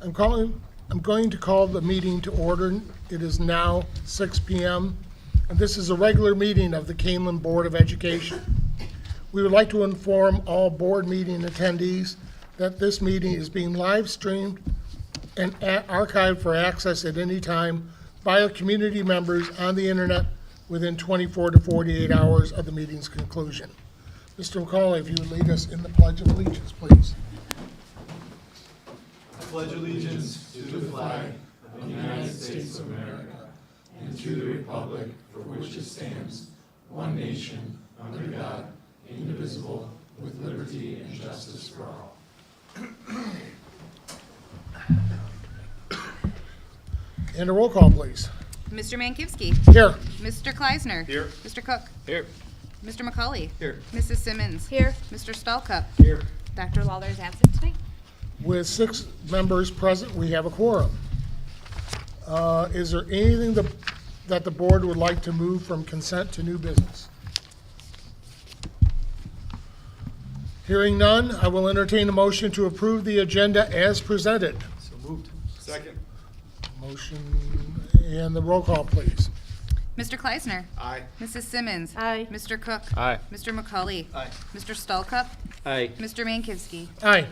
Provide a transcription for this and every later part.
I'm going to call the meeting to order. It is now 6 p.m. and this is a regular meeting of the Kaneland Board of Education. We would like to inform all board meeting attendees that this meeting is being live streamed and archived for access at any time by community members on the internet within 24 to 48 hours of the meeting's conclusion. Mr. McCauley, if you would lead us in the Pledge of Allegiance, please. I pledge allegiance to the flag of the United States of America and to the republic for which it stands, one nation, under God, indivisible, with liberty and justice for all. And a roll call, please. Mr. Mankivsky. Here. Mr. Kleisner. Here. Mr. Cook. Here. Mr. McCauley. Here. Mrs. Simmons. Here. Mr. Stallcup. Here. Dr. Lawler is absent tonight. With 6 members present, we have a quorum. Is there anything that the board would like to move from consent to new business? Hearing none, I will entertain a motion to approve the agenda as presented. So moved. Second. Motion and the roll call, please. Mr. Kleisner. Aye. Mrs. Simmons. Aye. Mr. Cook. Aye. Mr. McCauley. Aye. Mr. Stallcup. Aye. Mr. Mankivsky. Aye.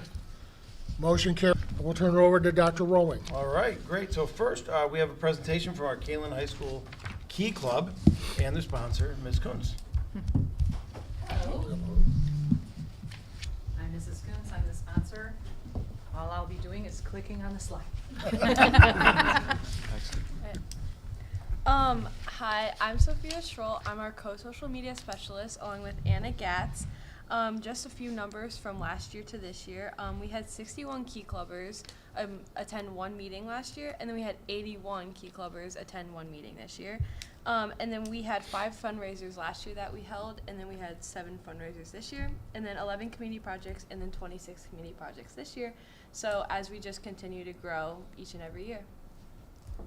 Motion carried. We'll turn it over to Dr. Rowling. All right, great. So first, we have a presentation from our Kaneland High School Key Club and their sponsor, Ms. Kunz. Hello. I'm Mrs. Kuntz, I'm the sponsor. All I'll be doing is clicking on the slide. Hi, I'm Sophia Schroll. I'm our co-social media specialist along with Anna Gatz. Just a few numbers from last year to this year. We had 61 Key Clubbers attend one meeting last year, and then we had 81 Key Clubbers attend one meeting this year. And then we had 5 fundraisers last year that we held, and then we had 7 fundraisers this year, and then 11 community projects, and then 26 community projects this year. So as we just continue to grow each and every year.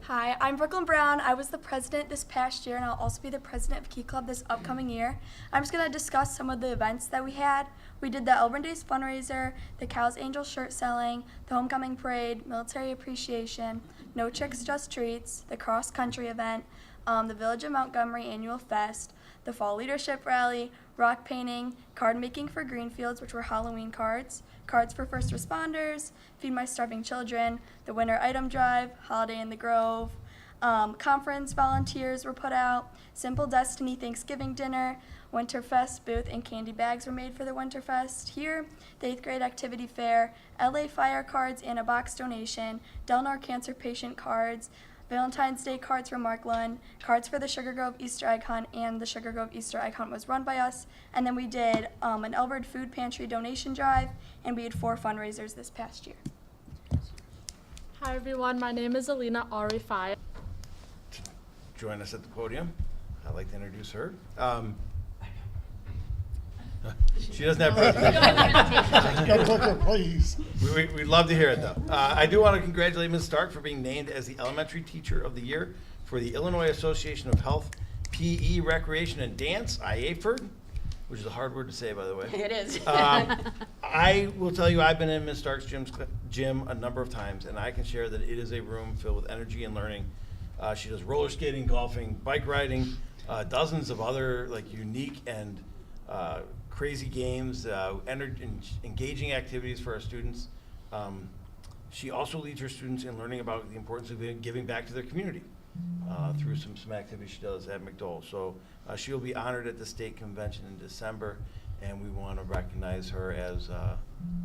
Hi, I'm Brooklyn Brown. I was the president this past year, and I'll also be the president of Key Club this upcoming year. I'm just going to discuss some of the events that we had. We did the Elburn Days fundraiser, the Cows Angel shirt selling, the homecoming parade, military appreciation, No Tricks Just Treats, the cross country event, the Village of Montgomery annual fest, the fall leadership rally, rock painting, card making for Greenfields, which were Halloween cards, cards for first responders, Feed My Starving Children, the winter item drive, Holiday in the Grove, conference volunteers were put out, Simple Destiny Thanksgiving dinner, Winterfest booth and candy bags were made for the Winterfest here, the 8th grade activity fair, LA Fire cards and a box donation, Delnar cancer patient cards, Valentine's Day cards from Mark Lund, cards for the Sugar Grove Easter Egg Hunt, and the Sugar Grove Easter Egg Hunt was run by us. And then we did an Elbert Food Pantry donation drive, and we had 4 fundraisers this past year. Hi everyone, my name is Alina Arifai. Join us at the podium. I'd like to introduce her. She doesn't have presentation. Please. We'd love to hear it, though. I do want to congratulate Ms. Stark for being named as the Elementary Teacher of the Year for the Illinois Association of Health, PE, Recreation, and Dance, IAFERD, which is a hard word to say, by the way. It is. I will tell you, I've been in Ms. Stark's gym a number of times, and I can share that it is a room filled with energy and learning. She does roller skating, golfing, bike riding, dozens of other unique and crazy games, engaging activities for our students. She also leads her students in learning about the importance of giving back to their community through some activities she does at McDowell. So she'll be honored at the state convention in December, and we want to recognize her as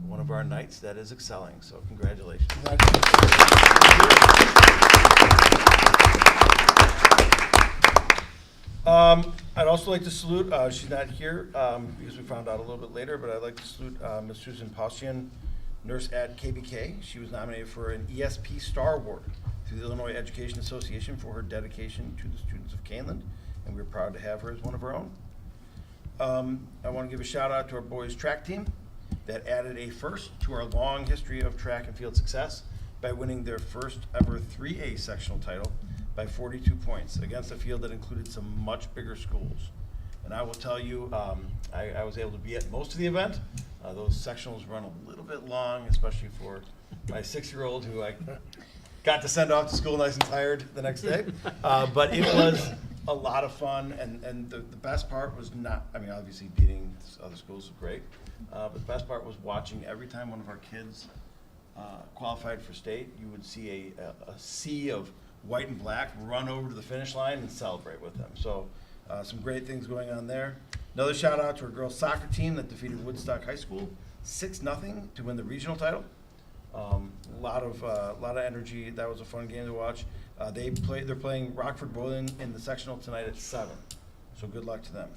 one of our knights that is excelling. So congratulations. I'd also like to salute, she's not here because we found out a little bit later, but I'd like to salute Ms. Susan Paustian, nurse at KBK. She was nominated for an ESP Star Award through the Illinois Education Association for her dedication to the students of Kaneland, and we're proud to have her as one of our own. I want to give a shout out to our boys track team that added a first to our long history of track and field success by winning their first ever 3A sectional title by 42 points against a field that included some much bigger schools. And I will tell you, I was able to be at most of the event. Those sectionals run a little bit long, especially for my 6-year-old who I got to send off to school nice and tired the next day. But it was a lot of fun, and the best part was not, I mean, obviously beating other schools was great, but the best part was watching every time one of our kids qualified for state, you would see a sea of white and black run over to the finish line and celebrate with them. So some great things going on there. Another shout out to our girls soccer team that defeated Woodstock High School 6-0 to win the regional title. A lot of energy. That was a fun game to watch. They're playing Rockford Boylan in the sectional tonight at 7. So good luck to them.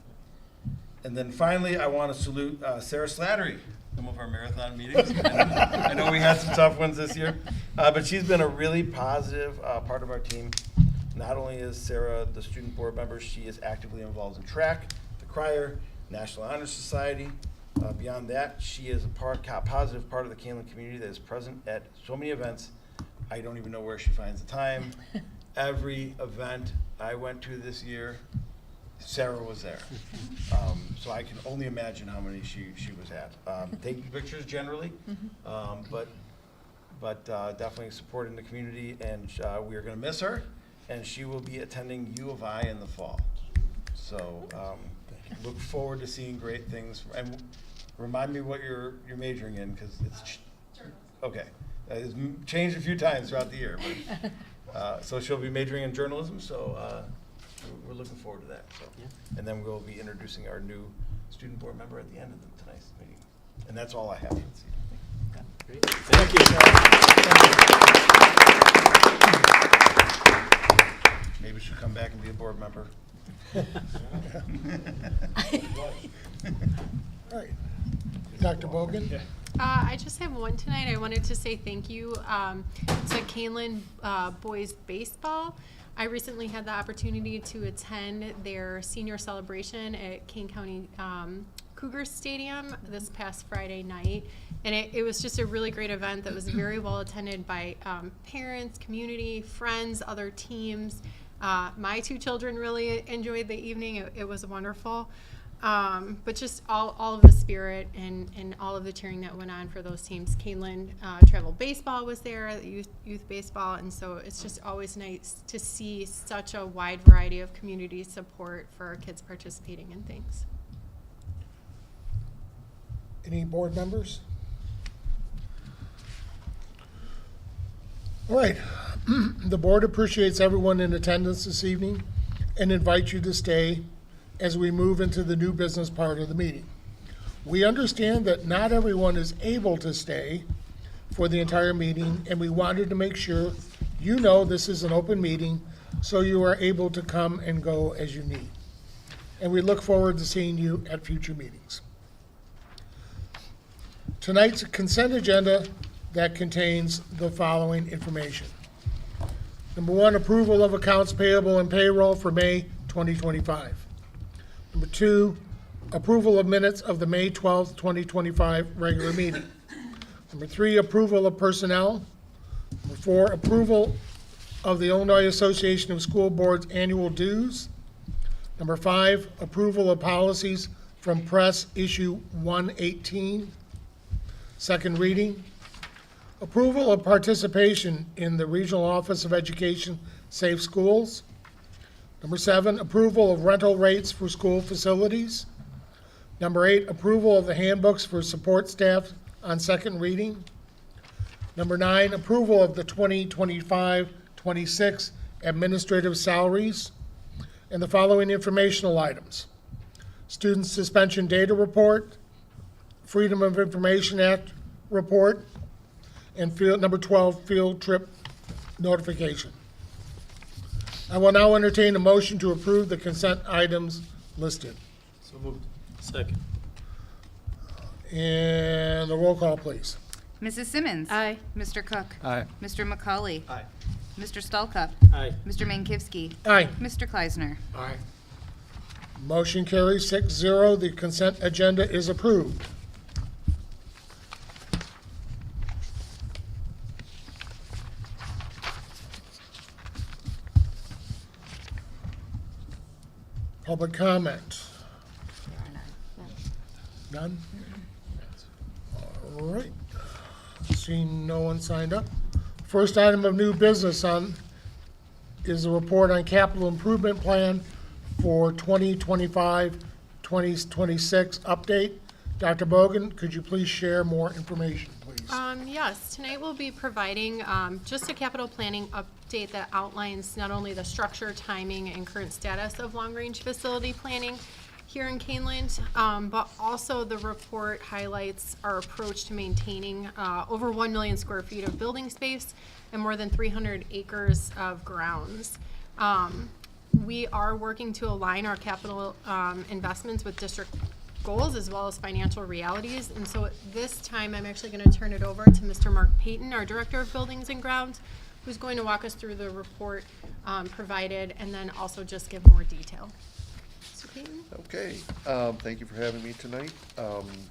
And then finally, I want to salute Sarah Slattery, some of our marathon meetings. I know we had some tough ones this year, but she's been a really positive part of our team. Not only is Sarah the student board member, she is actively involved in track, the crier, National Honor Society. Beyond that, she is a positive part of the Kaneland community that is present at so many events. I don't even know where she finds the time. Every event I went to this year, Sarah was there. So I can only imagine how many she was at. Taking pictures generally, but definitely supporting the community, and we are going to miss her, and she will be attending U of I in the fall. So look forward to seeing great things. And remind me what you're majoring in, because it's okay. It's changed a few times throughout the year. But, so she'll be majoring in journalism. So we're looking forward to that. So, and then we'll be introducing our new student board member at the end of tonight's meeting. And that's all I have. Great. Thank you. Maybe she'll come back and be a board member. All right. Dr. Bogan? I just have one tonight. I wanted to say thank you to Kaneland boys baseball. I recently had the opportunity to attend their senior celebration at Kane County Cougar Stadium this past Friday night. And it was just a really great event that was very well attended by parents, community, friends, other teams. My 2 children really enjoyed the evening. It was wonderful. But just all of the spirit and all of the cheering that went on for those teams. Kaneland travel baseball was there, youth baseball, and so it's just always nice to see such a wide variety of community support for our kids participating in things. Any board members? All right. The board appreciates everyone in attendance this evening and invites you to stay as we move into the new business part of the meeting. We understand that not everyone is able to stay for the entire meeting, and we wanted to make sure you know this is an open meeting, so you are able to come and go as you need. And we look forward to seeing you at future meetings. Tonight's consent agenda that contains the following information. Number 1, approval of accounts payable and payroll for May 2025. Number 2, approval of minutes of the May 12th, 2025 regular meeting. Number 3, approval of personnel. Number 4, approval of the Illinois Association of School Boards annual dues. Number 5, approval of policies from press issue 118. Second reading. Approval of participation in the Regional Office of Education Safe Schools. Number 7, approval of rental rates for school facilities. Number 8, approval of the handbooks for support staff on second reading. Number 9, approval of the 2025-26 administrative salaries. And the following informational items: Student Suspension Data Report, Freedom of Information Act Report, and number 12, field trip notification. I will now entertain a motion to approve the consent items listed. So moved. Second. And the roll call, please. Mrs. Simmons. Aye. Mr. Cook. Aye. Mr. McCauley. Aye. Mr. Stallcup. Aye. Mr. Mankivsky. Aye. Mr. Kleisner. Aye. Motion carries 6-0. The consent agenda is approved. Public comment. None? All right. Seeing no one signed up. First item of new business is a report on capital improvement plan for 2025-2026 update. Dr. Bogan, could you please share more information, please? Yes, tonight we'll be providing just a capital planning update that outlines not only the structure, timing, and current status of long-range facility planning here in Kaneland, but also the report highlights our approach to maintaining over 1 million square feet of building space and more than 300 acres of grounds. We are working to align our capital investments with district goals as well as financial realities. And so at this time, I'm actually going to turn it over to Mr. Mark Payton, our Director of Buildings and Grounds, who's going to walk us through the report provided and then also just give more detail. Mr. Payton? Okay, thank you for having me tonight.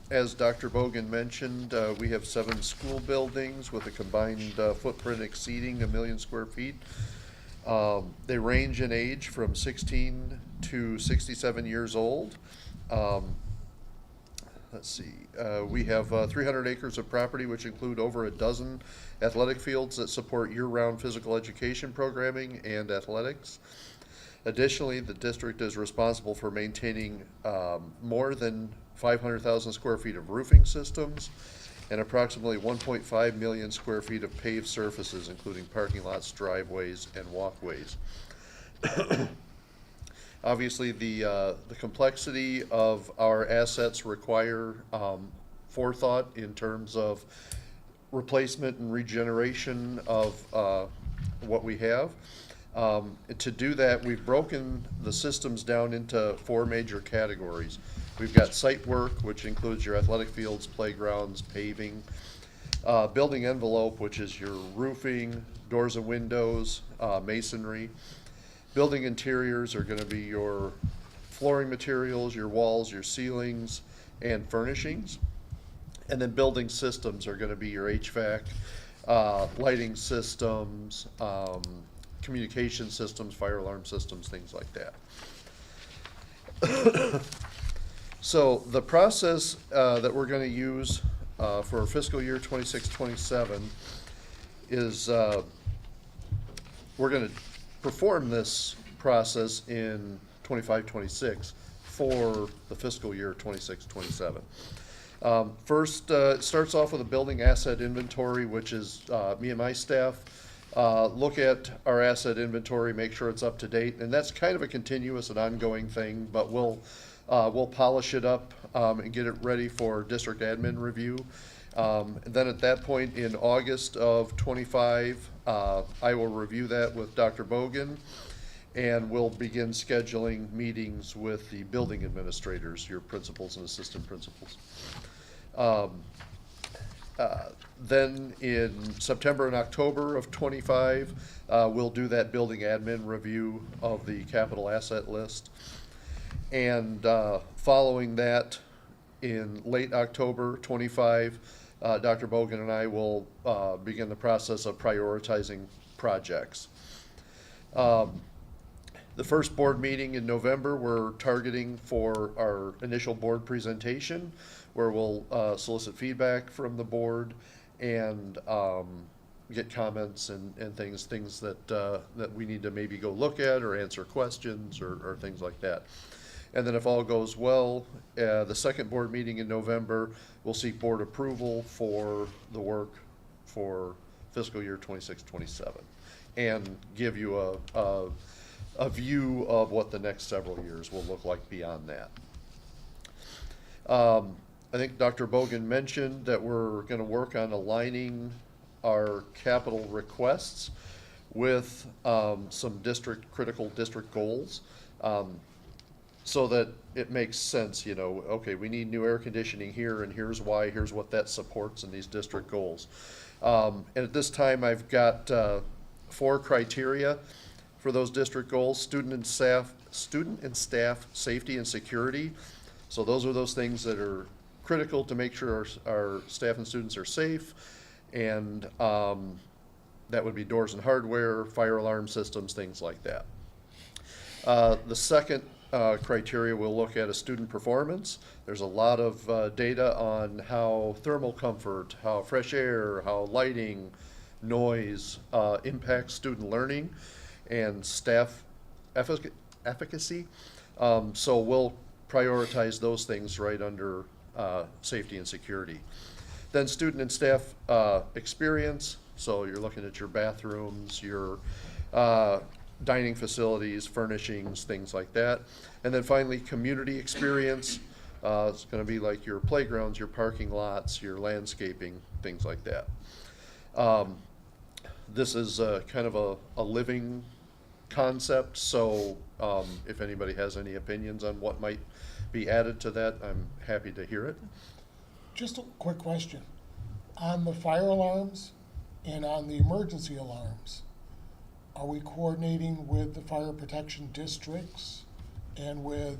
As Dr. Bogan mentioned, we have 7 school buildings with a combined footprint exceeding 1 million square feet. They range in age from 16 to 67 years old. Let's see, we have 300 acres of property, which include over a dozen athletic fields that support year-round physical education programming and athletics. Additionally, the district is responsible for maintaining more than 500,000 square feet of roofing systems and approximately 1.5 million square feet of paved surfaces, including parking lots, driveways, and walkways. Obviously, the complexity of our assets require forethought in terms of replacement and regeneration of what we have. To do that, we've broken the systems down into 4 major categories. We've got site work, which includes your athletic fields, playgrounds, paving, building envelope, which is your roofing, doors and windows, masonry. Building interiors are going to be your flooring materials, your walls, your ceilings, and furnishings. And then building systems are going to be your HVAC, lighting systems, communication systems, fire alarm systems, things like that. So the process that we're going to use for fiscal year 26-27 is we're going to perform this process in 25-26 for the fiscal year 26-27. First, it starts off with a building asset inventory, which is me and my staff look at our asset inventory, make sure it's up to date, and that's kind of a continuous and ongoing thing, but we'll polish it up and get it ready for district admin review. And then at that point in August of 25, I will review that with Dr. Bogan, and we'll begin scheduling meetings with the building administrators, your principals and assistant principals. Then in September and October of 25, we'll do that building admin review of the capital asset list. And following that, in late October 25, Dr. Bogan and I will begin the process of prioritizing projects. The first board meeting in November, we're targeting for our initial board presentation, where we'll solicit feedback from the board and get comments and things that that we need to maybe go look at or answer questions or things like that. And then if all goes well, the second board meeting in November, we'll seek board approval for the work for fiscal year 26-27 and give you a view of what the next several years will look like beyond that. I think Dr. Bogan mentioned that we're going to work on aligning our capital requests with some critical district goals. So that it makes sense, you know, okay, we need new air conditioning here, and here's why, here's what that supports in these district goals. And at this time, I've got 4 criteria for those district goals: student and staff safety and security. So those are those things that are critical to make sure our staff and students are safe, and that would be doors and hardware, fire alarm systems, things like that. The second criteria we'll look at is student performance. There's a lot of data on how thermal comfort, how fresh air, how lighting, noise impacts student learning and staff efficacy. So we'll prioritize those things right under safety and security. Then student and staff experience. So you're looking at your bathrooms, your dining facilities, furnishings, things like that. And then finally, community experience. It's going to be like your playgrounds, your parking lots, your landscaping, things like that. This is kind of a living concept, so if anybody has any opinions on what might be added to that, I'm happy to hear it. Just a quick question. On the fire alarms and on the emergency alarms, are we coordinating with the fire protection districts and with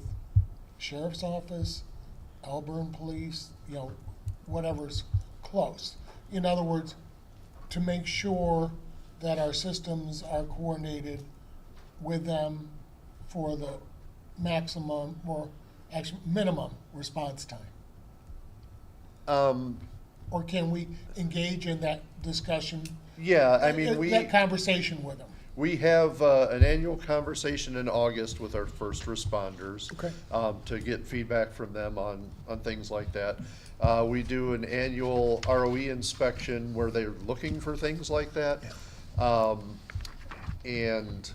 sheriff's office, Elburn Police, whatever's close? In other words, to make sure that our systems are coordinated with them for the maximum or actually minimum response time? Or can we engage in that discussion? Yeah, I mean, that conversation with them? we have an annual conversation in August with our first responders. Okay. To get feedback from them on things like that. We do an annual ROE inspection where they're looking for things like that. And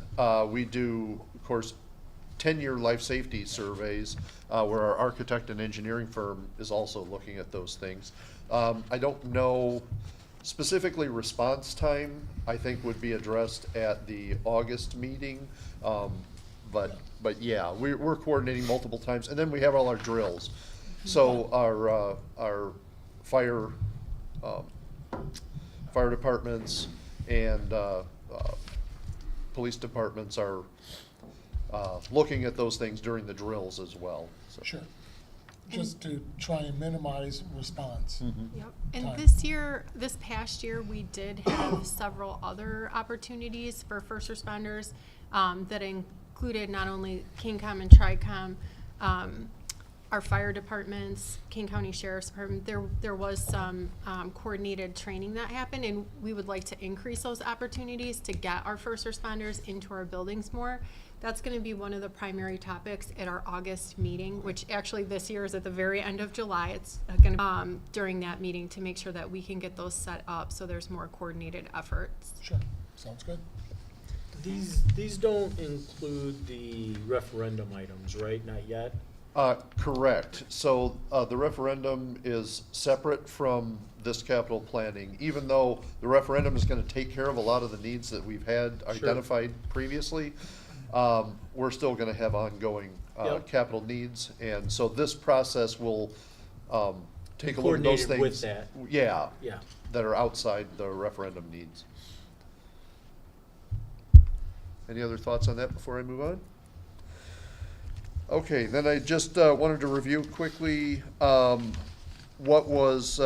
we do, of course, 10-year life safety surveys where our architect and engineering firm is also looking at those things. I don't know specifically response time, I think would be addressed at the August meeting. But yeah, we're coordinating multiple times. And then we have all our drills. So our fire departments and police departments are looking at those things during the drills as well. So. Sure. Just to try and minimize response. Yep. And Time. this past year, we did have several other opportunities for first responders that included not only KingCom and TriCom, our fire departments, King County Sheriff's Department. There was some coordinated training that happened, and we would like to increase those opportunities to get our first responders into our buildings more. That's going to be one of the primary topics at our August meeting, which actually this year is at the very end of July. It's going to be during that meeting to make sure that we can get those set up so there's more coordinated efforts. Sure, sounds good. These don't include the referendum items, right? Not yet? Correct. So the referendum is separate from this capital planning, even though the referendum is going to take care of a lot of the needs that we've had identified previously. We're still going to have ongoing capital needs, and so this process will take a look at those things. With that. Yeah. Yeah. That are outside the referendum needs. Any other thoughts on that before I move on? Okay, then I just wanted to review quickly what was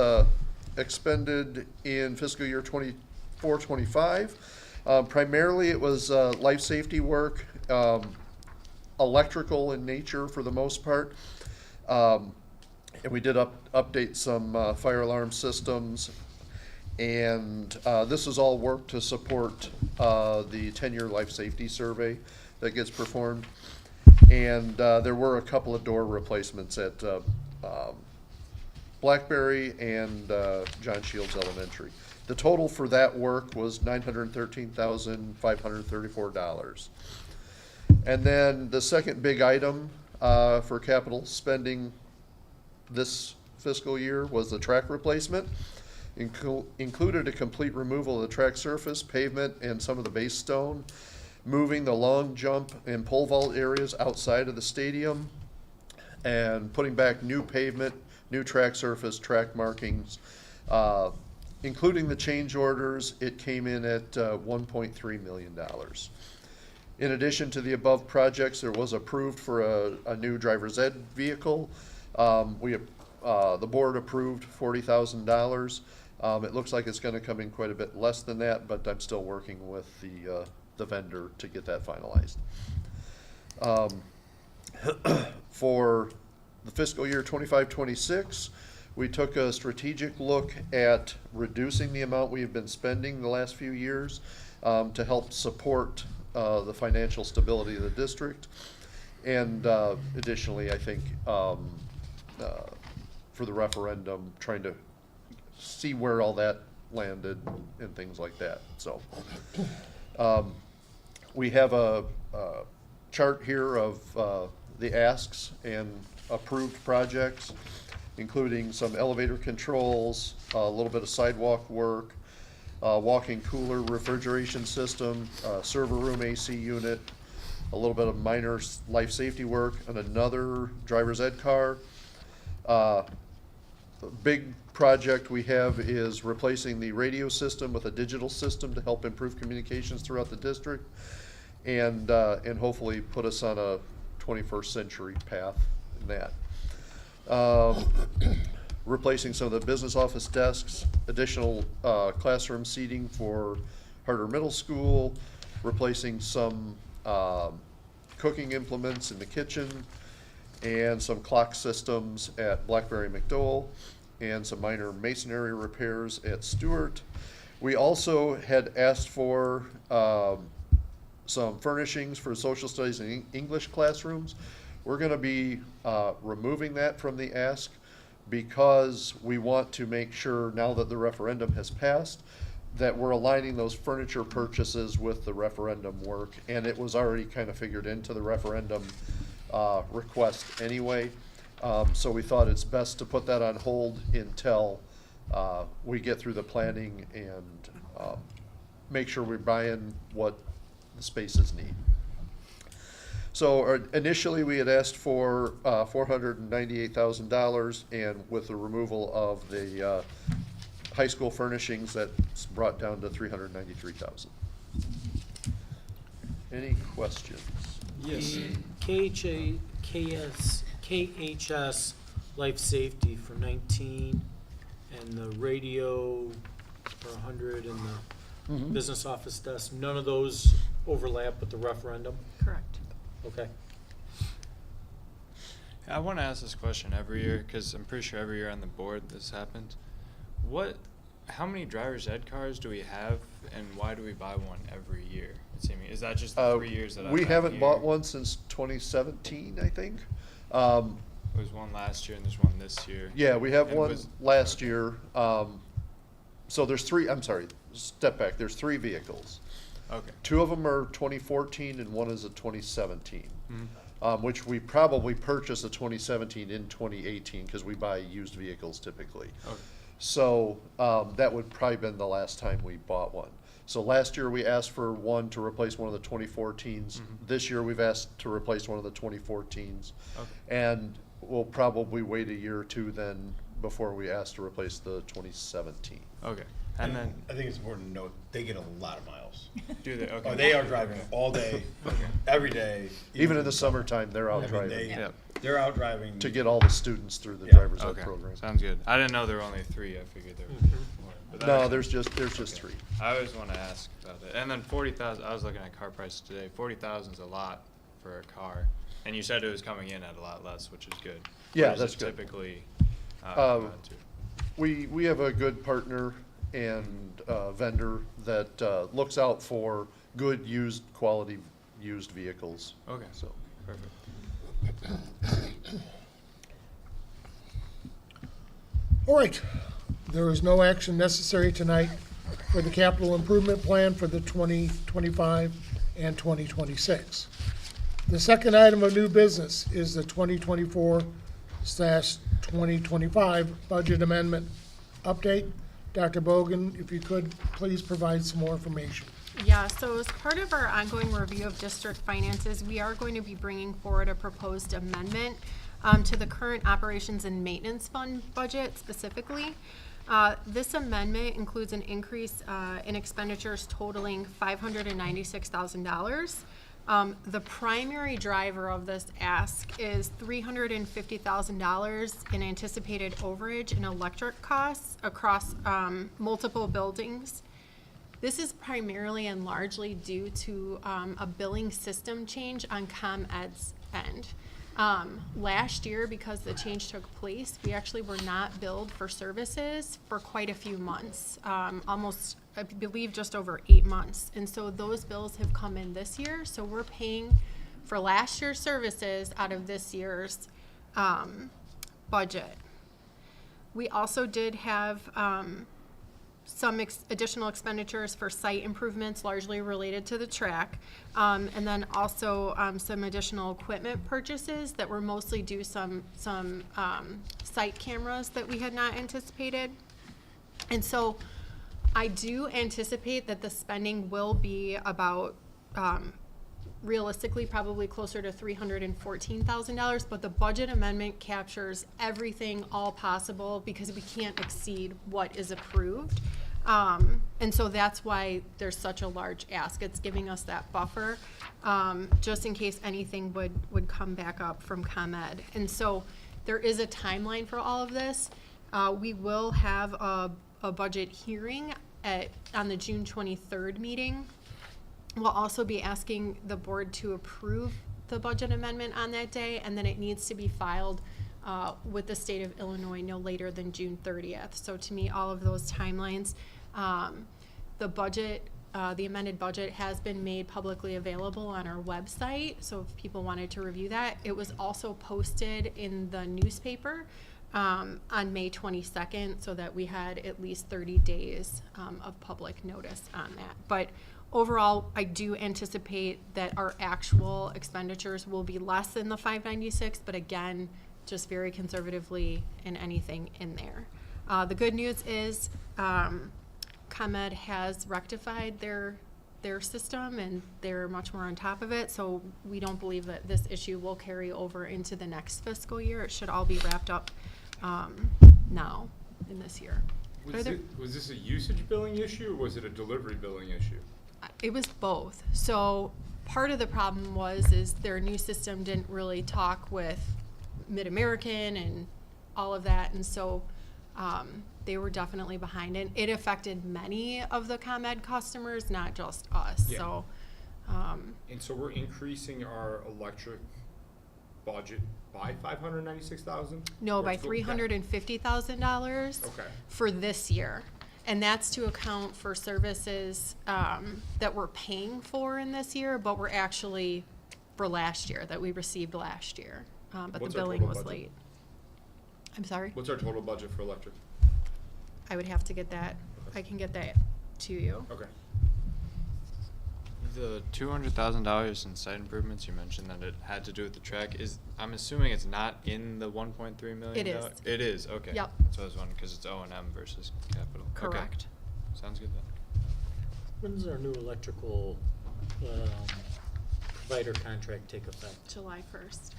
expended in fiscal year 24-25. Primarily, it was life safety work, electrical in nature for the most part. And we did update some fire alarm systems. And this is all work to support the 10-year life safety survey that gets performed. And there were a couple of door replacements at Blackberry and John Shields Elementary. The total for that work was $913,534. And then the second big item for capital spending this fiscal year was the track replacement. Included a complete removal of the track surface, pavement, and some of the base stone, moving the long jump and pole vault areas outside of the stadium, and putting back new pavement, new track surface, track markings. Including the change orders, it came in at $1.3 million. In addition to the above projects, there was approved for a new driver's ed vehicle. The board approved $40,000. It looks like it's going to come in quite a bit less than that, but I'm still working with the vendor to get that finalized. For the fiscal year 25-26, we took a strategic look at reducing the amount we have been spending the last few years to help support the financial stability of the district. And additionally, I think for the referendum, trying to see where all that landed and things like that. So we have a chart here of the asks and approved projects, including some elevator controls, a little bit of sidewalk work, walk-in cooler refrigeration system, server room AC unit, a little bit of minor life safety work, and another driver's ed car. The big project we have is replacing the radio system with a digital system to help improve communications throughout the district, and hopefully put us on a 21st century path in that. Replacing some of the business office desks, additional classroom seating for Harder Middle School, replacing some cooking implements in the kitchen, and some clock systems at Blackberry McDowell, and some minor masonry repairs at Stewart. We also had asked for some furnishings for social studies and English classrooms. We're gonna be removing that from the ask because we want to make sure, now that the referendum has passed, that we're aligning those furniture purchases with the referendum work, and it was already kind of figured into the referendum request anyway. So we thought it's best to put that on hold until we get through the planning and make sure we're buying what the spaces need. So initially we had asked for $498,000, and with the removal of the high school furnishings, that's brought down to $393,000. Any questions? Yes. KHS life safety for 19, and the radio for 100, and the business office desk. None of those overlap with the referendum? Correct. Okay. I want to ask this question every year because I'm pretty sure every year on the board this happens. How many driver's ed cars do we have, and why do we buy one every year? Is that just the 3 years that I've We been haven't here? bought one since 2017, I think. There was one last year and there's one this year. Yeah, we have And one was- last year. So there's three, I'm sorry, step back, there's 3 vehicles. Okay. 2 of them are 2014 and 1 is a 2017. Mhm. Which we probably purchased a 2017 in 2018 because we buy used vehicles typically. Okay. So that would probably been the last time we bought one. So last year we asked for one to replace one of the 2014s. This year we've asked to replace one of the 2014s. Okay. And we'll probably wait a year or two then before we ask to replace the 2017. Okay. And then I think it's important to note, they get a lot of miles. do they? Okay. Oh, they are driving all day, every day. Even in the summertime, they're out I mean, driving Yep. They're out driving. to get all the students through the Yeah. driver's ed Okay. program. Sounds good. I didn't know there were only 3. I figured there were more. But that No, makes there's sense. just Okay. 3. I always want to ask about it. And then 40,000. I was looking at car prices today. 40,000 is a lot for a car, and you said it was coming in at a lot less, which is good. Yeah, What does that's it good. Typically, Um, come out to? We have a good partner and vendor that looks out for good quality used vehicles. Okay. So, Perfect. All right, there is no action necessary tonight for the capital improvement plan for the 2025 and 2026. The second item of new business is the 2024/2025 budget amendment update. Dr. Bogan, if you could, please provide some more information. Yeah, so as part of our ongoing review of district finances, we are going to be bringing forward a proposed amendment to the current operations and maintenance fund budget specifically. This amendment includes an increase in expenditures totaling $596,000. The primary driver of this ask is $350,000 in anticipated overage and electric costs across multiple buildings. This is primarily and largely due to a billing system change on ComEd's end. Last year, because the change took place, we actually were not billed for services for quite a few months, almost, I believe, just over 8 months. And so those bills have come in this year, so we're paying for last year's services out of this year's budget. We also did have some additional expenditures for site improvements, largely related to the track, and then also some additional equipment purchases that were mostly due some site cameras that we had not anticipated. And so I do anticipate that the spending will be about realistically probably closer to $314,000, but the budget amendment captures everything all possible because we can't exceed what is approved. And so that's why there's such a large ask. It's giving us that buffer, just in case anything would come back up from ComEd. And so there is a timeline for all of this. We will have a budget hearing on the June 23rd meeting. We'll also be asking the board to approve the budget amendment on that day, and then it needs to be filed with the state of Illinois no later than June 30th. So to meet all of those timelines, the budget, the amended budget has been made publicly available on our website. So if people wanted to review that, it was also posted in the newspaper on May 22nd, so that we had at least 30 days of public notice on that. But overall, I do anticipate that our actual expenditures will be less than the 596, but again, just very conservatively in anything in there. The good news is ComEd has rectified their system and they're much more on top of it, so we don't believe that this issue will carry over into the next fiscal year. It should all be wrapped up now in this year. Was this a usage billing issue or was it a delivery billing issue? It was both. So part of the problem is their new system didn't really talk with Mid-American and all of that, and so they were definitely behind it. It affected many of the ComEd customers, not just us. Yeah. So, And so we're increasing our electric budget by $596,000? no, Or by still- $350,000 Okay. for this year. And that's to account for services that we're paying for in this year, but we're actually for last year, that we received last year. But What's the our billing total was budget? late. I'm sorry? What's our total budget for electric? I would have to get that. I can get that to you. Okay. The $200,000 in site improvements, you mentioned that it had to do with the track. I'm assuming it's not in the $1.3 million? It is. It is, okay. Yep. That's what I was wondering, because it's O&M versus capital. Okay. Correct. Sounds good then. When's our new electrical provider contract take effect? July 1st.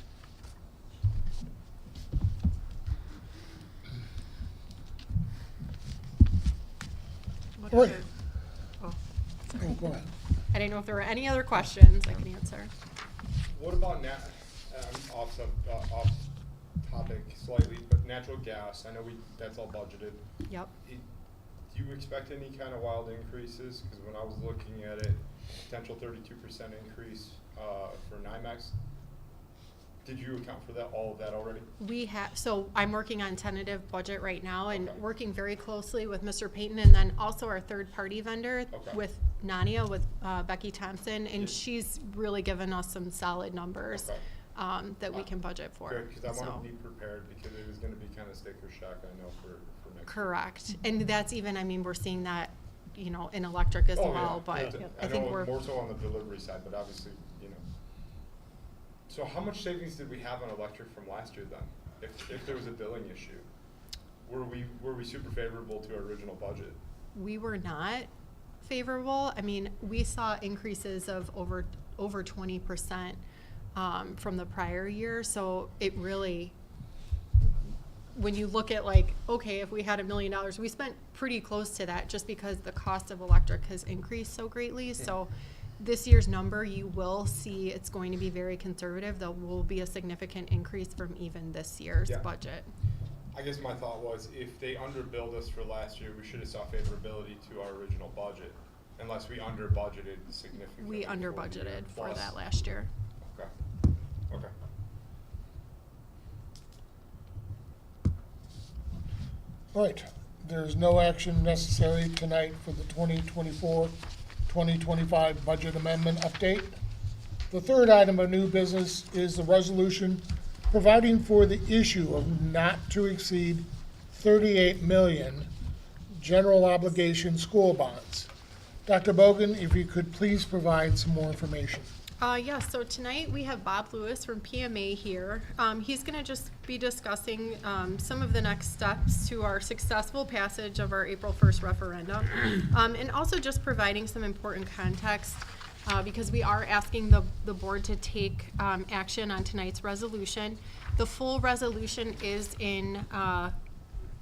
What Oi. other- oh, Oh, go ahead. I didn't know if there were any other questions I can answer. What about off topic slightly, but natural gas? I know that's all budgeted. Yep. Do you expect any kind of wild increases? Because when I was looking at it, potential 32% increase for NYMEX. Did you account for that, all of that already? We have, so I'm working on tentative budget right now and Okay. working very closely with Mr. Payton and then also our third-party vendor Okay. with Nania, with Becky Thompson, and Yeah. she's really given us some solid numbers Okay. that we can budget for. Good, because I want So- to be prepared because it is going to be kind of sticker shock, I know, for next year. Correct. And that's even, I mean, we're seeing that, you know, in electric as Oh, well, yeah. but Yeah. I think know we're, more so on the delivery side, but obviously, you know. So how much savings did we have on electric from last year then? If there was a billing issue? Were we super favorable to our original budget? we were not favorable. I mean, we saw increases of over 20% from the prior year, so it really, when you look at like, okay, if we had $1 million, we spent pretty close to that just because the cost of electric has increased so greatly. So this year's number, you will see it's going to be very conservative. There will be a significant increase from even this year's Yeah. budget. I guess my thought was if they underbilled us for last year, we should have saw favorability to our original budget, unless we under budgeted significantly. We under for the year budgeted for plus. that last year. Okay, okay. All right, there's no action necessary tonight for the 2024-2025 budget amendment update. The third item of new business is the resolution providing for the issue of not to exceed 38 million general obligation school bonds. Dr. Bogan, if you could please provide some more information. Yes, so tonight we have Bob Lewis from PMA here. He's going to just be discussing some of the next steps to our successful passage of our April 1st referendum, and also just providing some important context because we are asking the board to take action on tonight's resolution. The full resolution is in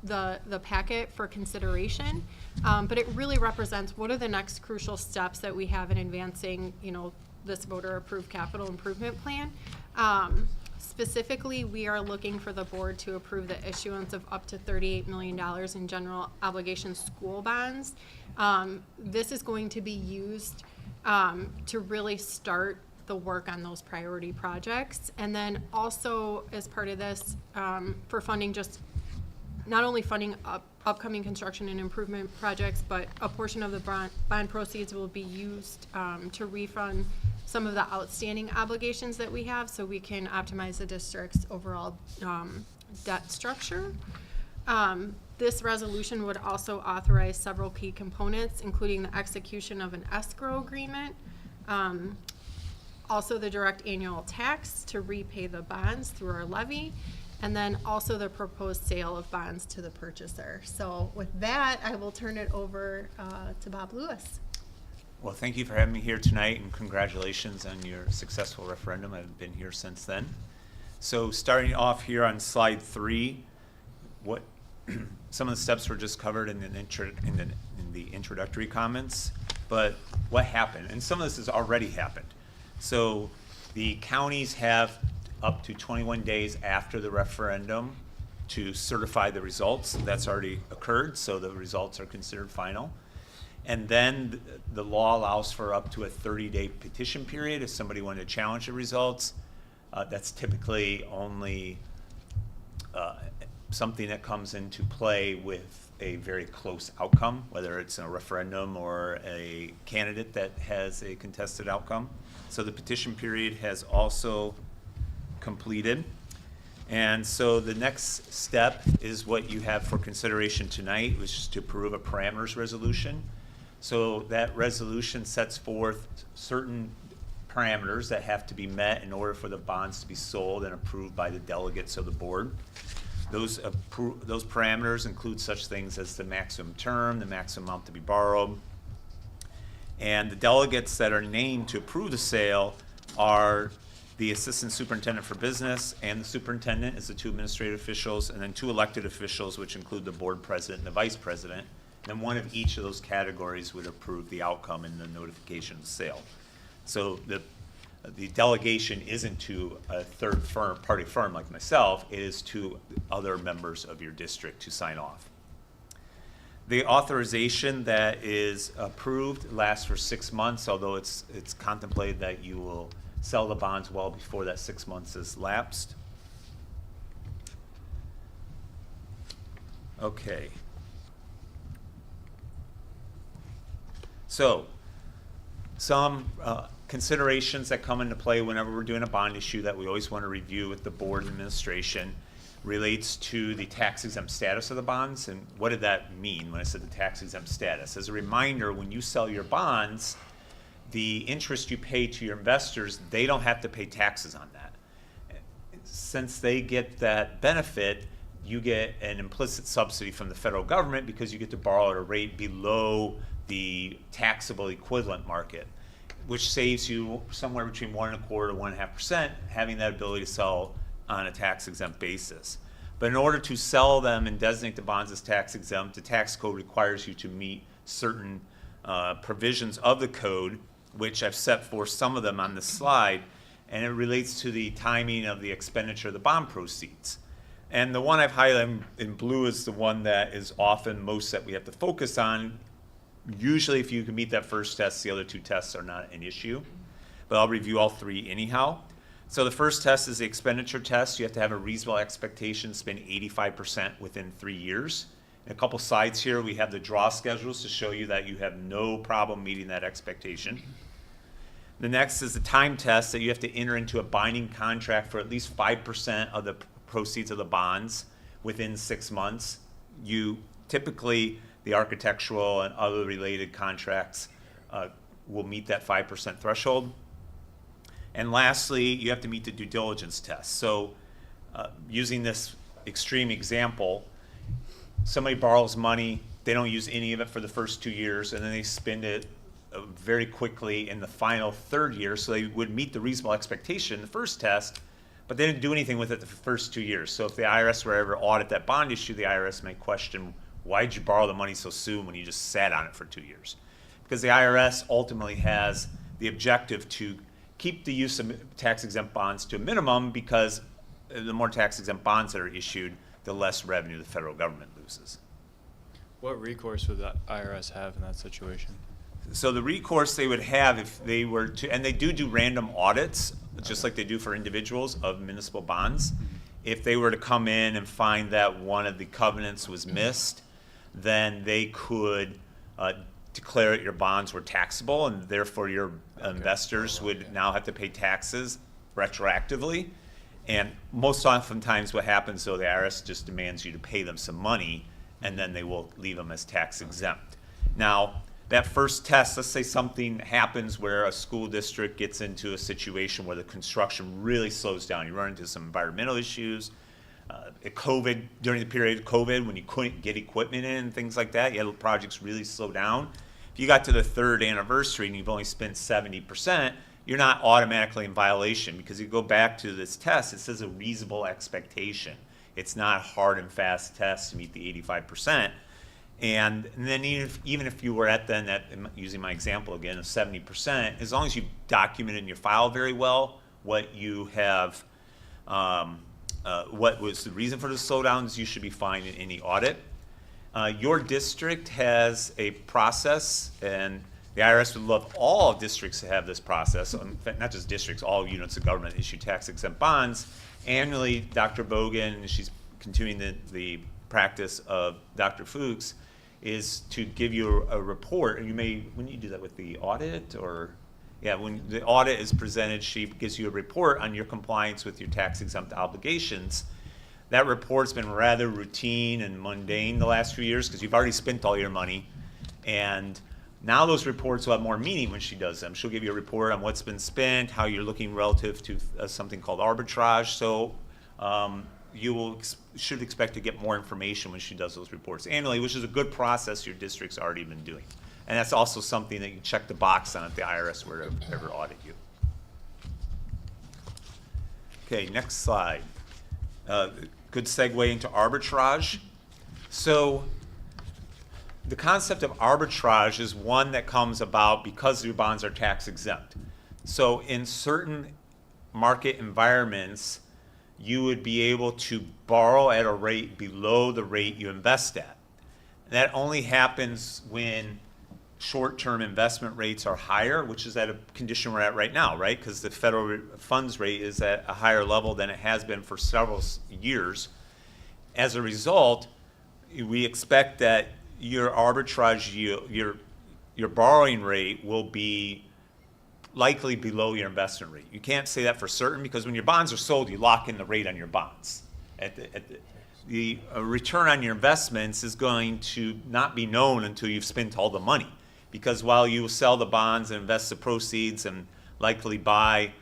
the packet for consideration, but it really represents what are the next crucial steps that we have in advancing, this voter-approved capital improvement plan. Specifically, we are looking for the board to approve the issuance of up to $38 million in general obligation school bonds. This is going to be used to really start the work on those priority projects. And then also, as part of this, for funding just not only funding upcoming construction and improvement projects, but a portion of the bond proceeds will be used to refund some of the outstanding obligations that we have so we can optimize the district's overall debt structure. This resolution would also authorize several key components, including the execution of an escrow agreement, also the direct annual tax to repay the bonds through our levy, and then also the proposed sale of bonds to the purchaser. So with that, I will turn it over to Bob Lewis. Well, thank you for having me here tonight, and congratulations on your successful referendum. I've been here since then. So starting off here on slide 3, what some of the steps were just covered in the introductory comments, but what happened? And some of this has already happened. So the counties have up to 21 days after the referendum to certify the results. That's already occurred, so the results are considered final. And then the law allows for up to a 30-day petition period if somebody wanted to challenge the results. That's typically only something that comes into play with a very close outcome, whether it's a referendum or a candidate that has a contested outcome. So the petition period has also completed. And so the next step is what you have for consideration tonight, which is to approve a parameters resolution. So that resolution sets forth certain parameters that have to be met in order for the bonds to be sold and approved by the delegates of the board. Those parameters include such things as the maximum term, the maximum amount to be borrowed, and the delegates that are named to approve the sale are the assistant superintendent for business and the superintendent as the 2 administrative officials, and then 2 elected officials, which include the board president and the vice president. And one of each of those categories would approve the outcome in the notification of the sale. So the delegation isn't to a third party firm like myself, it is to other members of your district to sign off. The authorization that is approved lasts for 6 months, although it's contemplated that you will sell the bonds well before that 6 months is lapsed. Okay. So, some considerations that come into play whenever we're doing a bond issue that we always want to review with the board and administration relates to the tax-exempt status of the bonds. And what did that mean when I said the tax-exempt status? As a reminder, when you sell your bonds, the interest you pay to your investors, they don't have to pay taxes on that. Since they get that benefit, you get an implicit subsidy from the federal government because you get to borrow at a rate below the taxable equivalent market, which saves you somewhere between 1.25% to 1.5%, having that ability to sell on a tax-exempt basis. But in order to sell them and designate the bonds as tax-exempt, the tax code requires you to meet certain provisions of the code, which I've set forth some of them on this slide, and it relates to the timing of the expenditure of the bond proceeds. And the one I've highlighted in blue is the one that is often most that we have to focus on. Usually if you can meet that first test, the other 2 tests are not an issue, but I'll review all 3 anyhow. So the first test is the expenditure test. You have to have a reasonable expectation to spend 85% within 3 years. In a couple slides here, we have the draw schedules to show you that you have no problem meeting that expectation. The next is the time test that you have to enter into a binding contract for at least 5% of the proceeds of the bonds within 6 months. You typically, the architectural and other related contracts will meet that 5% threshold. And lastly, you have to meet the due diligence test. So using this extreme example, somebody borrows money, they don't use any of it for the first 2 years, and then they spend it very quickly in the final third year, so they would meet the reasonable expectation in the first test, but they didn't do anything with it the first 2 years. So if the IRS were ever audit that bond issue, the IRS may question, why did you borrow the money so soon when you just sat on it for 2 years? Because the IRS ultimately has the objective to keep the use of tax-exempt bonds to a minimum, because the more tax-exempt bonds that are issued, the less revenue the federal government loses. What recourse would the IRS have in that situation? So the recourse they would have if they were to, and they do random audits, just like they do for individuals, of municipal bonds. If they were to come in and find that one of the covenants was missed, then they could declare that your bonds were taxable, and therefore your investors would now have to pay taxes retroactively. And most oftentimes what happens, though, the IRS just demands you to pay them some money, and then they will leave them as tax exempt. Now, that first test, let's say something happens where a school district gets into a situation where the construction really slows down. You run into some environmental issues. COVID, during the period of COVID, when you couldn't get equipment in and things like that, you had projects really slow down. If you got to the third anniversary and you've only spent 70%, you're not automatically in violation, because you go back to this test, it says a reasonable expectation. It's not a hard and fast test to meet the 85%. And then even if you were at then, using my example again, of 70%, as long as you document in your file very well what you have, what was the reason for the slowdowns, you should be fine in any audit. Your district has a process, and the IRS would love all districts to have this process. In fact, not just districts, all units of government issue tax-exempt bonds. Annually, Dr. Bogan, she's continuing the practice of Dr. Fuchs, is to give you a report. And you may, when you do that with the audit, or yeah, when the audit is presented, she gives you a report on your compliance with your tax-exempt obligations. That report's been rather routine and mundane the last few years, because you've already spent all your money. And now those reports will have more meaning when she does them. She'll give you a report on what's been spent, how you're looking relative to something called arbitrage. So you should expect to get more information when she does those reports annually, which is a good process your district's already been doing. And that's also something that you check the box on if the IRS were to ever audit you. Okay, next slide. Good segue into arbitrage. So the concept of arbitrage is one that comes about because your bonds are tax exempt. So in certain market environments, you would be able to borrow at a rate below the rate you invest at. That only happens when short-term investment rates are higher, which is at a condition we're at right now, right? Because the federal funds rate is at a higher level than it has been for several years. As a result, we expect that your arbitrage yield, your borrowing rate will be likely below your investment rate. You can't say that for certain, because when your bonds are sold, you lock in the rate on your bonds. The return on your investments is going to not be known until you've spent all the money, because while you sell the bonds and invest the proceeds and likely buy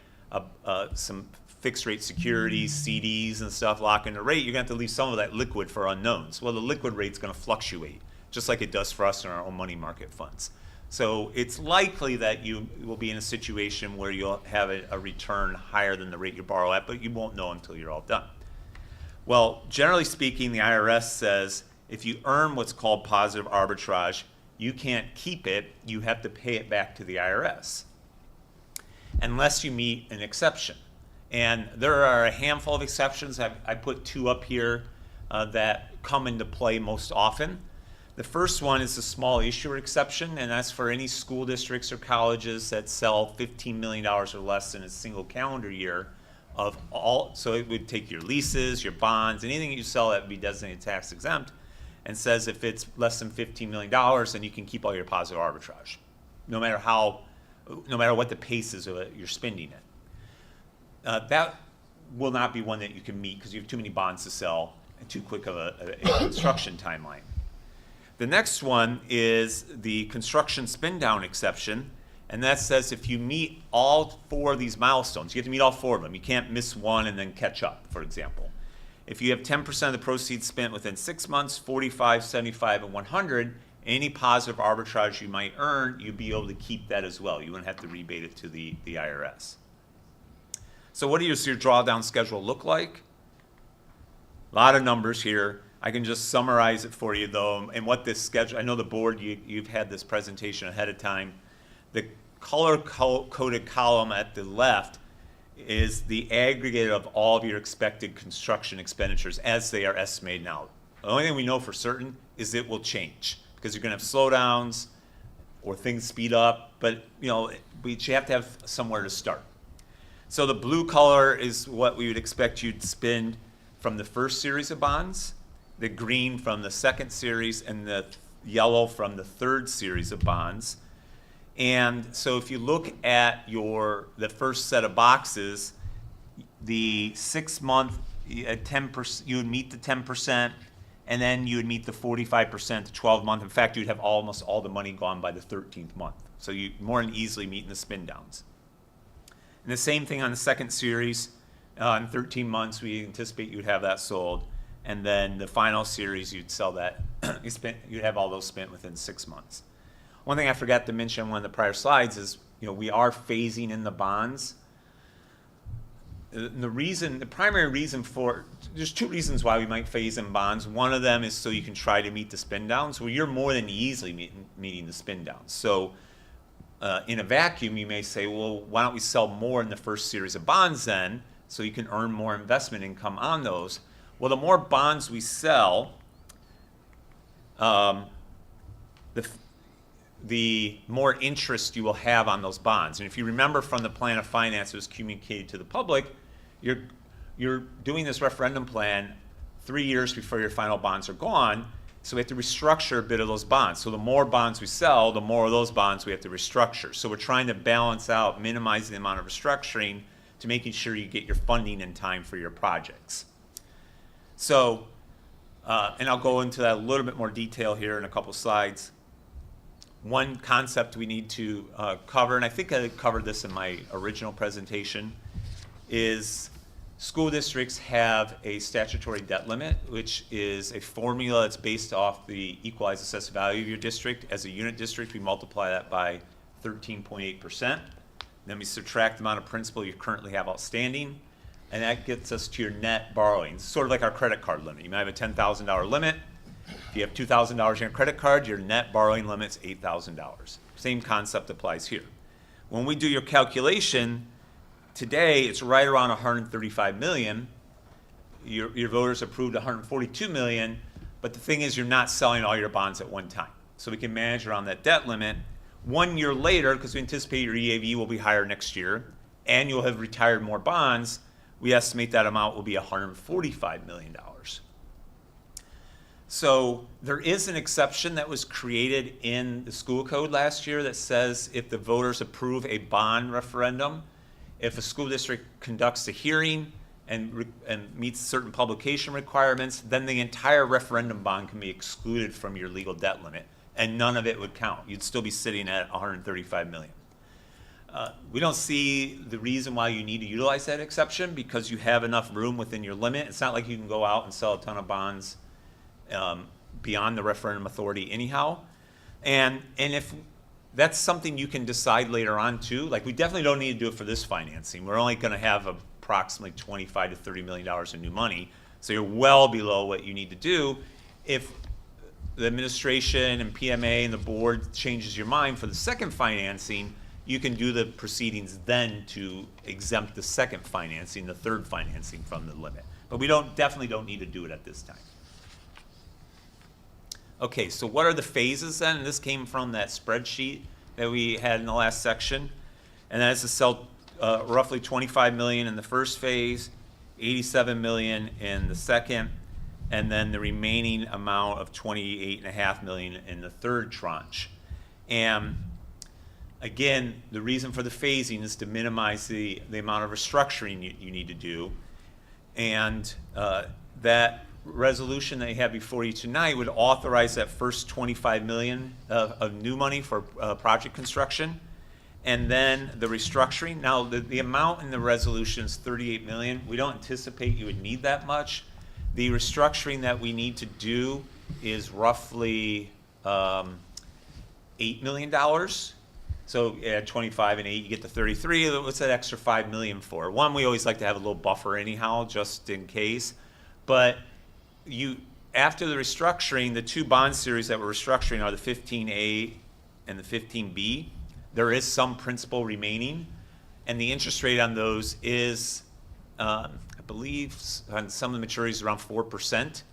some fixed rate securities, CDs and stuff, lock in the rate, you're going to have to leave some of that liquid for unknowns. Well, the liquid rate's going to fluctuate, just like it does for us in our own money market funds. So it's likely that you will be in a situation where you'll have a return higher than the rate you borrow at, but you won't know until you're all done. Well, generally speaking, the IRS says if you earn what's called positive arbitrage, you can't keep it, you have to pay it back to the IRS, unless you meet an exception. And there are a handful of exceptions. I put two up here that come into play most often. The first one is the small issuer exception, and that's for any school districts or colleges that sell $15 million or less in a single calendar year of all. So it would take your leases, your bonds, anything you sell that would be designated tax exempt. and says if it's less than $15 million, then you can keep all your positive arbitrage, no matter what the pace is you're spending it. That will not be one that you can meet because you have too many bonds to sell and too quick of a construction timeline. The next one is the construction spin down exception, and that says if you meet all 4 of these milestones, you have to meet all 4 of them. You can't miss one and then catch up, for example. If you have 10% of the proceeds spent within 6 months, 45, 75, and 100, any positive arbitrage you might earn, you'd be able to keep that as well. You wouldn't have to rebate it to the IRS. So what does your drawdown schedule look like? A lot of numbers here. I can just summarize it for you, though, and what this schedule, I know the board, you've had this presentation ahead of time. The color-coded column at the left is the aggregate of all of your expected construction expenditures as they are estimated now. The only thing we know for certain is it will change because you're going to have slowdowns or things speed up, but you have to have somewhere to start. So the blue color is what we would expect you'd spend from the first series of bonds, the green from the second series, and the yellow from the third series of bonds. And so if you look at the first set of boxes, the 6 month at 10%, you would meet the 10%, and then you would meet the 45% to 12 month. In fact, you'd have almost all the money gone by the 13th month. So you more than easily meet in the spin downs. And the same thing on the second series. In 13 months, we anticipate you'd have that sold. And then the final series, you'd sell that. You'd have all those spent within 6 months. One thing I forgot to mention on one of the prior slides is, we are phasing in the bonds. The primary reason there's 2 reasons why we might phase in bonds. One of them is so you can try to meet the spin downs. Well, you're more than easily meeting the spin downs. So in a vacuum, you may say, well, why don't we sell more in the first series of bonds then, so you can earn more investment income on those? Well, the more bonds we sell, the more interest you will have on those bonds. And if you remember from the plan of finance that was communicated to the public, you're doing this referendum plan 3 years before your final bonds are gone, so we have to restructure a bit of those bonds. So the more bonds we sell, the more of those bonds we have to restructure. So we're trying to balance out, minimize the amount of restructuring to making sure you get your funding in time for your projects. So, and I'll go into that a little bit more detail here in a couple slides. One concept we need to cover, and I think I covered this in my original presentation, is school districts have a statutory debt limit, which is a formula that's based off the equalized assessed value of your district. As a unit district, we multiply that by 13.8%. Then we subtract the amount of principal you currently have outstanding, and that gets us to your net borrowing. It's sort of like our credit card limit. You might have a $10,000 limit. If you have $2,000 on your credit card, your net borrowing limit's $8,000. Same concept applies here. When we do your calculation, today it's right around 135 million. Your voters approved 142 million, but the thing is you're not selling all your bonds at one time. So we can manage around that debt limit. 1 year later, because we anticipate your EAV will be higher next year, and you'll have retired more bonds, we estimate that amount will be $145 million. So there is an exception that was created in the school code last year that says if the voters approve a bond referendum, if a school district conducts a hearing and meets certain publication requirements, then the entire referendum bond can be excluded from your legal debt limit, and none of it would count. You'd still be sitting at 135 million. We don't see the reason why you need to utilize that exception because you have enough room within your limit. It's not like you can go out and sell a ton of bonds beyond the referendum authority anyhow. And if that's something you can decide later on too, like we definitely don't need to do it for this financing. We're only going to have approximately $25 to $30 million in new money. So you're well below what you need to do. If the administration and PMA and the board changes your mind for the second financing, you can do the proceedings then to exempt the second financing, the third financing from the limit. But we definitely don't need to do it at this time. Okay, so what are the phases then? And this came from that spreadsheet that we had in the last section. And that is to sell roughly 25 million in the first phase, 87 million in the second, and then the remaining amount of $28.5 million in the third tranche. And again, the reason for the phasing is to minimize the amount of restructuring you need to do. And that resolution that you have before you tonight would authorize that first $25 million of new money for project construction, and then the restructuring. Now, the amount in the resolution is $38 million. We don't anticipate you would need that much. The restructuring that we need to do is roughly $8 million. So at 25 and 8, you get to 33. What's that extra $5 million for? One, we always like to have a little buffer anyhow, just in case. But after the restructuring, the two bond series that we're restructuring are the 15A and the 15B. There is some principal remaining, and the interest rate on those is, I believe, on some of the maturities around 4%.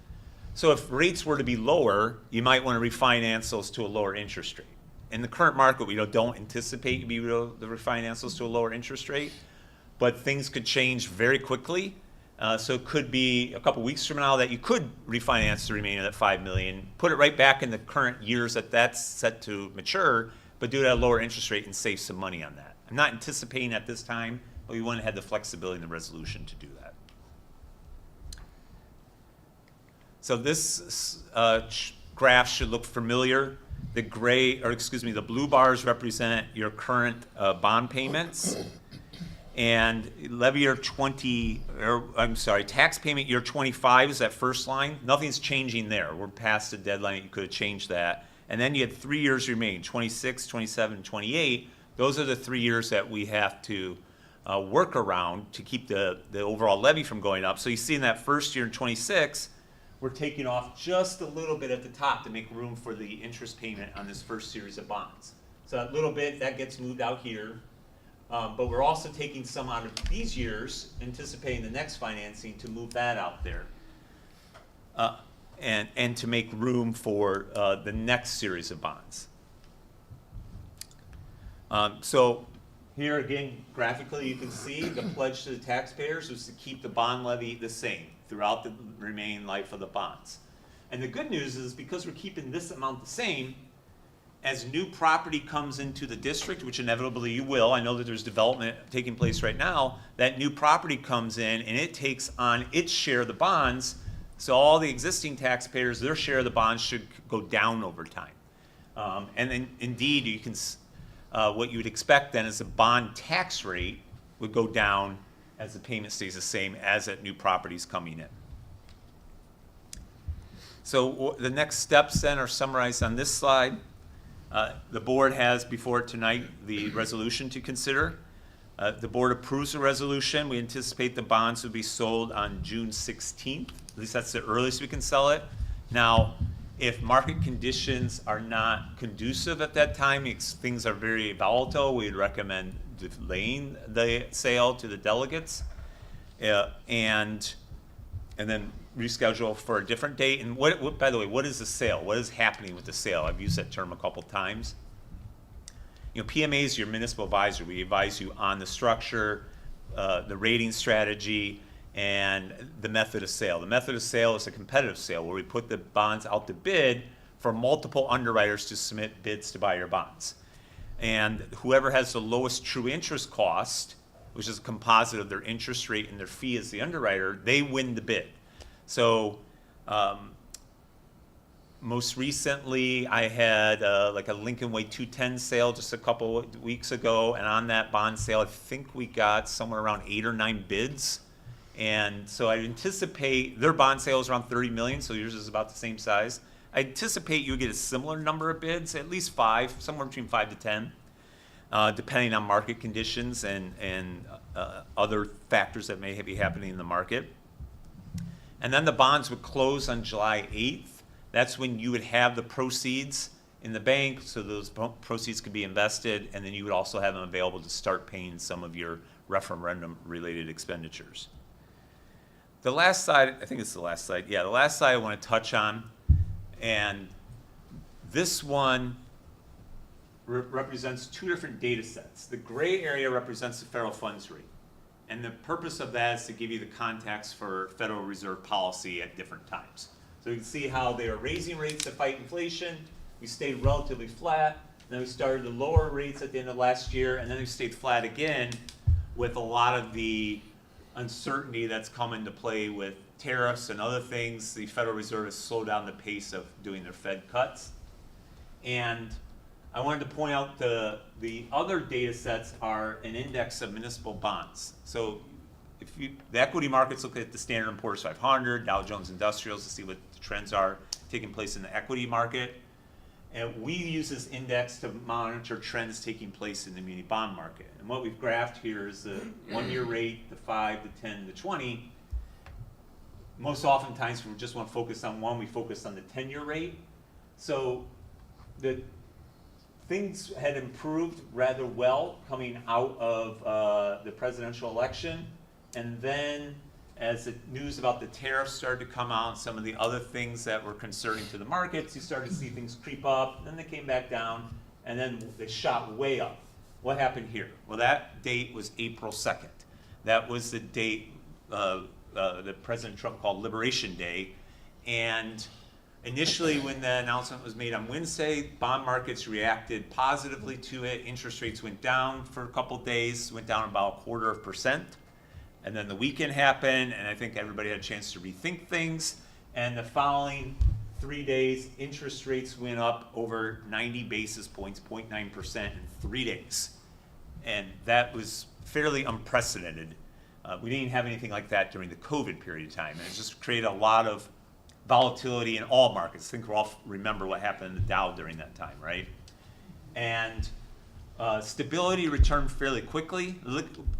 So if rates were to be lower, you might want to refinance those to a lower interest rate. In the current market, we don't anticipate you be able to refinance those to a lower interest rate, but things could change very quickly. So it could be a couple weeks from now that you could refinance the remainder of that $5 million, put it right back in the current years that's set to mature, but do it at a lower interest rate and save some money on that. I'm not anticipating at this time, but we want to have the flexibility in the resolution to do that. So this graph should look familiar. The the blue bars represent your current bond payments. And tax payment year 25 is that first line. Nothing's changing there. We're past the deadline. You could have changed that. And then you had 3 years remaining, 26, 27, and 28. Those are the 3 years that we have to work around to keep the overall levy from going up. So you see in that first year in 26, we're taking off just a little bit at the top to make room for the interest payment on this first series of bonds. So that little bit, that gets moved out here. But we're also taking some out of these years, anticipating the next financing to move that out there. And to make room for the next series of bonds. So here again, graphically, you can see the pledge to the taxpayers was to keep the bond levy the same throughout the remaining life of the bonds. And the good news is because we're keeping this amount the same, as new property comes into the district, which inevitably you will, I know that there's development taking place right now, that new property comes in and it takes on its share of the bonds. So all the existing taxpayers, their share of the bonds should go down over time. And then indeed, you can, what you would expect then is the bond tax rate would go down as the payment stays the same as that new property is coming in. So the next steps then are summarized on this slide. The board has before it tonight the resolution to consider. The board approves the resolution. We anticipate the bonds will be sold on June 16th. At least that's the earliest we can sell it. Now, if market conditions are not conducive at that time, things are very volatile, we'd recommend delaying the sale to the delegates and then reschedule for a different date. And what, by the way, what is the sale? What is happening with the sale? I've used that term a couple times. You know, PMA is your municipal advisor. We advise you on the structure, the rating strategy, and the method of sale. The method of sale is a competitive sale where we put the bonds out to bid for multiple underwriters to submit bids to buy your bonds. And whoever has the lowest true interest cost, which is a composite of their interest rate and their fee as the underwriter, they win the bid. So most recently, I had like a Lincoln Way 210 sale just a couple of weeks ago, and on that bond sale, I think we got somewhere around 8 or 9 bids. And so I anticipate their bond sale is around 30 million, so yours is about the same size. I anticipate you get a similar number of bids, at least 5, somewhere between 5 to 10, depending on market conditions and other factors that may be happening in the market. And then the bonds would close on July 8th. That's when you would have the proceeds in the bank, so those proceeds could be invested, and then you would also have them available to start paying some of your referendum-related expenditures. The last slide, I think it's the last slide. Yeah, the last slide I want to touch on, and this one represents 2 different data sets. The gray area represents the federal funds rate, And the purpose of that is to give you the context for Federal Reserve policy at different times. So you can see how they are raising rates to fight inflation. We stayed relatively flat. Then we started to lower rates at the end of last year, and then we stayed flat again with a lot of the uncertainty that's come into play with tariffs and other things. The Federal Reserve has slowed down the pace of doing their Fed cuts. And I wanted to point out the other data sets are an index of municipal bonds. So if the equity markets look at the Standard & Poor's 500, Dow Jones Industrials to see what the trends are taking place in the equity market. And we use this index to monitor trends taking place in the muni bond market. And what we've graphed here is the 1-year rate, the 5, the 10, the 20. Most oftentimes, we just want to focus on one. We focus on the 10-year rate. So the things had improved rather well coming out of the presidential election. And then as the news about the tariffs started to come out, some of the other things that were concerning to the markets, you started to see things creep up, then they came back down, and then they shot way up. What happened here? Well, that date was April 2nd. That was the date that President Trump called Liberation Day. And initially, when the announcement was made on Wednesday, bond markets reacted positively to it. Interest rates went down for a couple days, went down about 0.25%. And then the weekend happened, and I think everybody had a chance to rethink things. And the following 3 days, interest rates went up over 90 basis points, 0.9% in 3 days. And that was fairly unprecedented. We didn't have anything like that during the COVID period of time. And it just created a lot of volatility in all markets. I think we all remember what happened in the Dow during that time, right? And stability returned fairly quickly.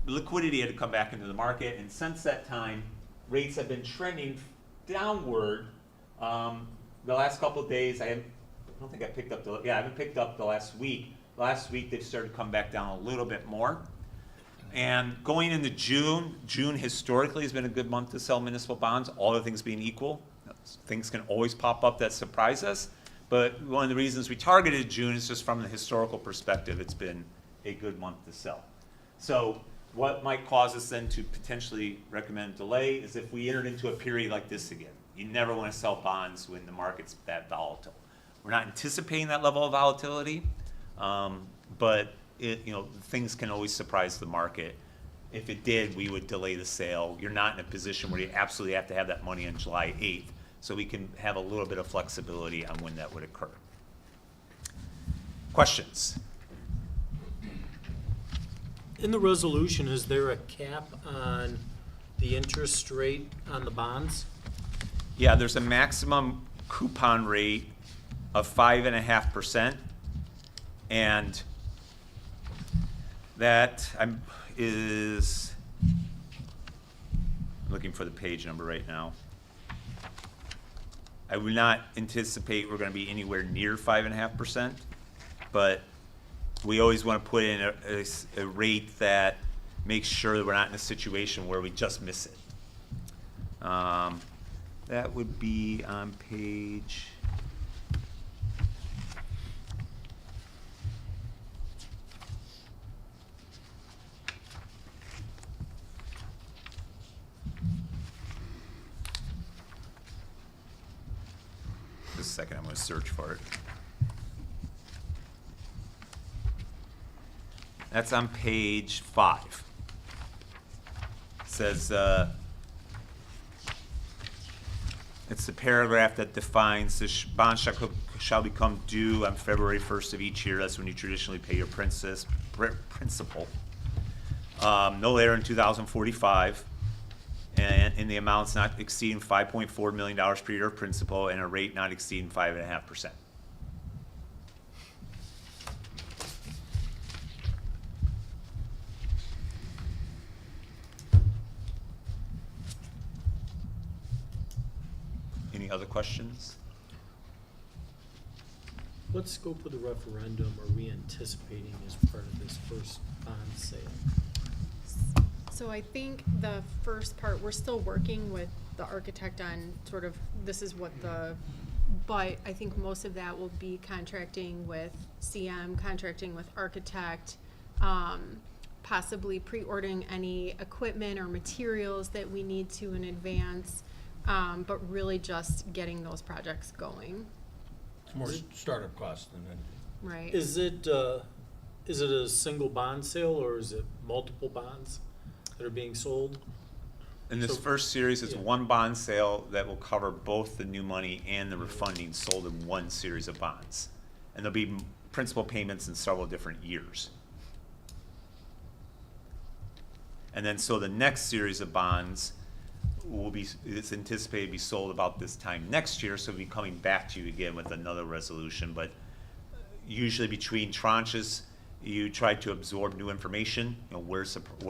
Liquidity had to come back into the market, and since that time, rates have been trending downward. The last couple of days, I don't think I picked up I haven't picked up the last week. Last week, they've started to come back down a little bit more. And going into June historically has been a good month to sell municipal bonds, all other things being equal. Things can always pop up that surprise us. But one of the reasons we targeted June is just from the historical perspective, it's been a good month to sell. So what might cause us then to potentially recommend delay is if we entered into a period like this again. You never want to sell bonds when the market's that volatile. We're not anticipating that level of volatility, but things can always surprise the market. If it did, we would delay the sale. You're not in a position where you absolutely have to have that money on July 8th. So we can have a little bit of flexibility on when that would occur. Questions? In the resolution, is there a cap on the interest rate on the bonds? Yeah, there's a maximum coupon rate of 5.5%, and that is, I'm looking for the page number right now. I would not anticipate we're going to be anywhere near 5.5%, but we always want to put in a rate that makes sure that we're not in a situation where we just miss it. That would be on page. Just a second, I'm going to search for it. That's on page 5. It says, it's the paragraph that defines the bond shall become due on February 1st of each year. That's when you traditionally pay your principal. No later than 2045. And in the amounts not exceeding $5.4 million per year of principal and a rate not exceeding 5.5%. Any other questions? What scope of the referendum are we anticipating as part of this first bond sale? So I think the first part, we're still working with the architect on sort of, this is what but I think most of that will be contracting with CM, contracting with architect, possibly pre-ordering any equipment or materials that we need to in advance, but really just getting those projects going, It's more startup costs than anything. right? Is it a single bond sale or is it multiple bonds that are being sold? In this So- first series, it's yeah. one bond sale that will cover both the new money and the refunding sold in one series of bonds. And there'll be principal payments in several different years. And then, so the next series of bonds it's anticipated to be sold about this time next year, so we'll be coming back to you again with another resolution. But usually between tranches, you try to absorb new information, where